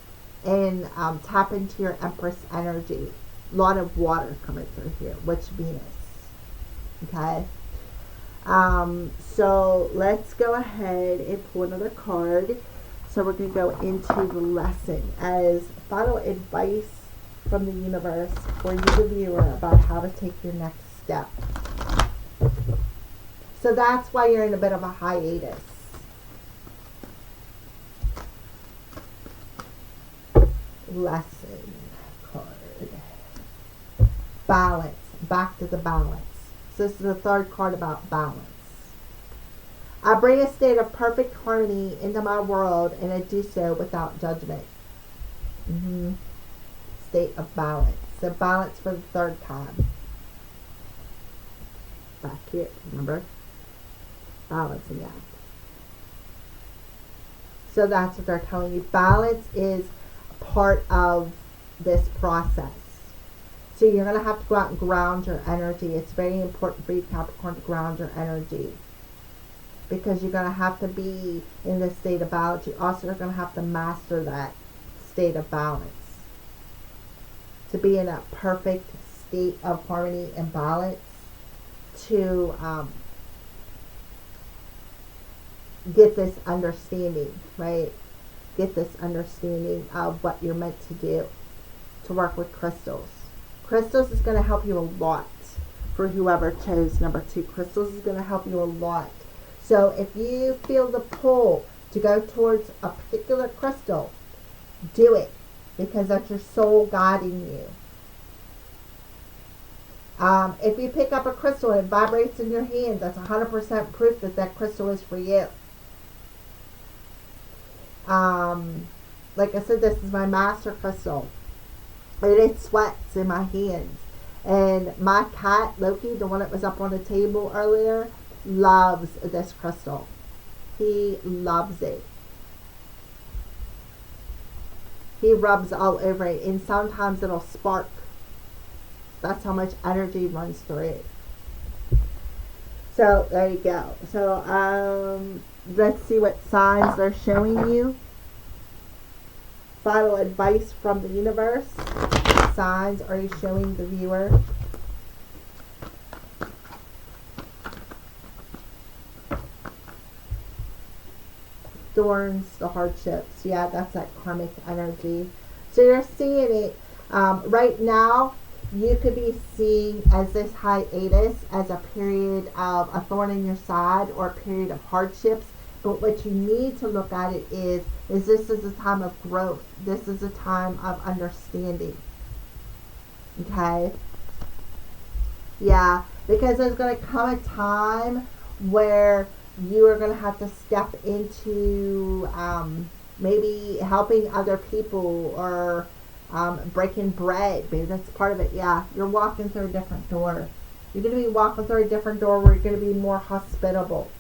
Speaker 1: and tap into your Empress energy. A lot of water coming through here, which Venus. Okay. So let's go ahead and pull another card. So we're going to go into the lesson as final advice from the universe for you, the viewer, about how to take your next step. So that's why you're in a bit of a hiatus. Lesson card. Balance. Back to the balance. So this is the third card about balance. I bring a state of perfect harmony into my world, and I do so without judgment. State of balance. So balance for the third time. Back here, remember? Balancing out. So that's what they're telling you. Balance is part of this process. So you're going to have to go out and ground your energy. It's very important for you, Capricorn, to ground your energy, because you're going to have to be in this state of balance. You also are going to have to master that state of balance. To be in that perfect state of harmony and balance, to get this understanding, right? Get this understanding of what you're meant to do, to work with crystals. Crystals is going to help you a lot for whoever chose number 2. Crystals is going to help you a lot. So if you feel the pull to go towards a particular crystal, do it, because that's your soul guiding you. If you pick up a crystal and it vibrates in your hand, that's 100% proof that that crystal is for you. Like I said, this is my master crystal. And it sweats in my hands. And my cat, Loki, the one that was up on the table earlier, loves this crystal. He loves it. He rubs all over it. And sometimes it'll spark. That's how much energy runs through it. So, there you go. So, let's see what signs they're showing you. Final advice from the universe. What signs are you showing the viewer? Thorns, the hardships. Yeah, that's that karmic energy. So you're seeing it right now. You could be seeing as this hiatus as a period of a thorn in your side, or a period of hardships. But what you need to look at it is this is a time of growth. This is a time of understanding. Okay? Yeah, because there's going to come a time where you are going to have to step into maybe helping other people, or breaking bread. Maybe that's part of it. Yeah, you're walking through a different door. You're going to be walking through a different door where you're going to be more hospitable,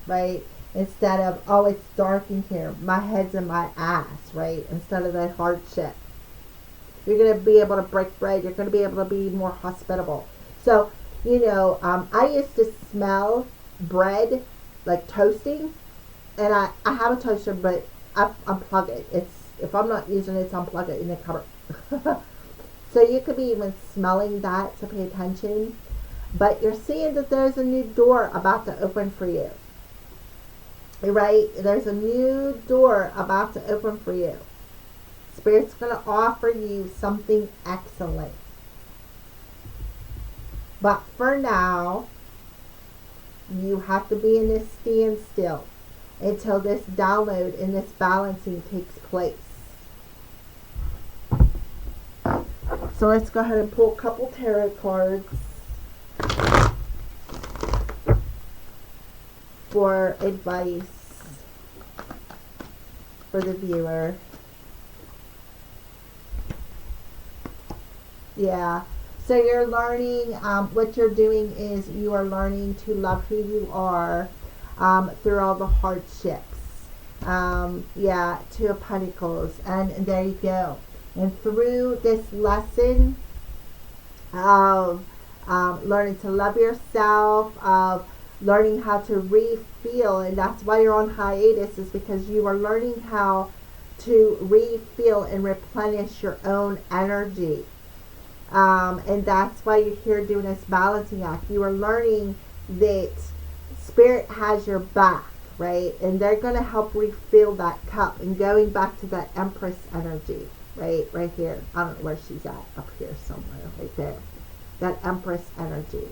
Speaker 1: right? Instead of, oh, it's dark in here, my head's in my ass, right? Instead of that hardship. You're going to be able to break bread. You're going to be able to be more hospitable. So, I used to smell bread, like toasting, and I have a toaster, but I unplug it. If I'm not using it, unplug it in the cupboard. So you could be even smelling that, so pay attention. But you're seeing that there's a new door about to open for you. Right? There's a new door about to open for you. Spirit's going to offer you something excellent. But for now, you have to be in this standstill until this download and this balancing takes place. So let's go ahead and pull a couple tarot cards for advice for the viewer. Yeah. So you're learning, what you're doing is you are learning to love who you are through all the hardships. Two of Pentacles. And there you go. And through this lesson of learning to love yourself, of learning how to re-feel, and that's why you're on hiatus, is because you are learning how to re-feel and replenish your own energy. And that's why you're here doing this balancing act. You are learning that Spirit has your back, right? And they're going to help refill that cup. And going back to that Empress energy, right here. I don't know where she's at, up here somewhere, right there. That Empress energy.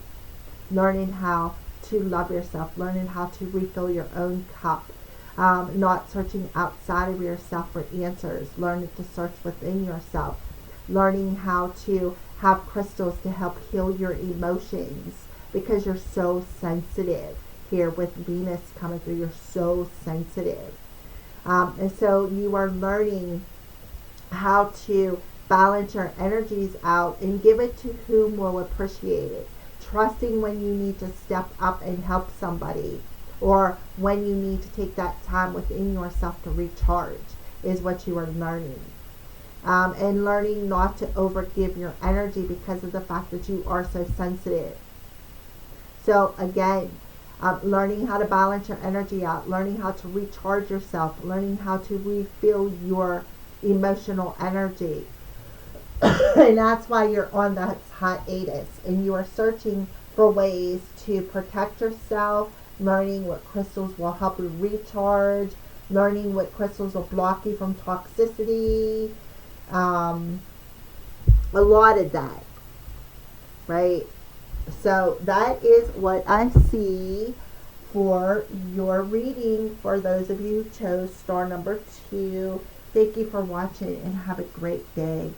Speaker 1: Learning how to love yourself. Learning how to refill your own cup. Not searching outside of yourself for answers. Learning to search within yourself. Learning how to have crystals to help heal your emotions, because you're so sensitive. Here with Venus coming through, you're so sensitive. And so you are learning how to balance your energies out and give it to whom will appreciate it. Trusting when you need to step up and help somebody, or when you need to take that time within yourself to recharge, is what you are learning. And learning not to overgive your energy because of the fact that you are so sensitive. So again, learning how to balance your energy out, learning how to recharge yourself, learning how to refill your emotional energy. And that's why you're on that hiatus, and you are searching for ways to protect yourself, learning what crystals will help you recharge, learning what crystals will block you from toxicity. A lot of that, right? So that is what I see for your reading for those of you who chose star number 2. Thank you for watching and have a great day.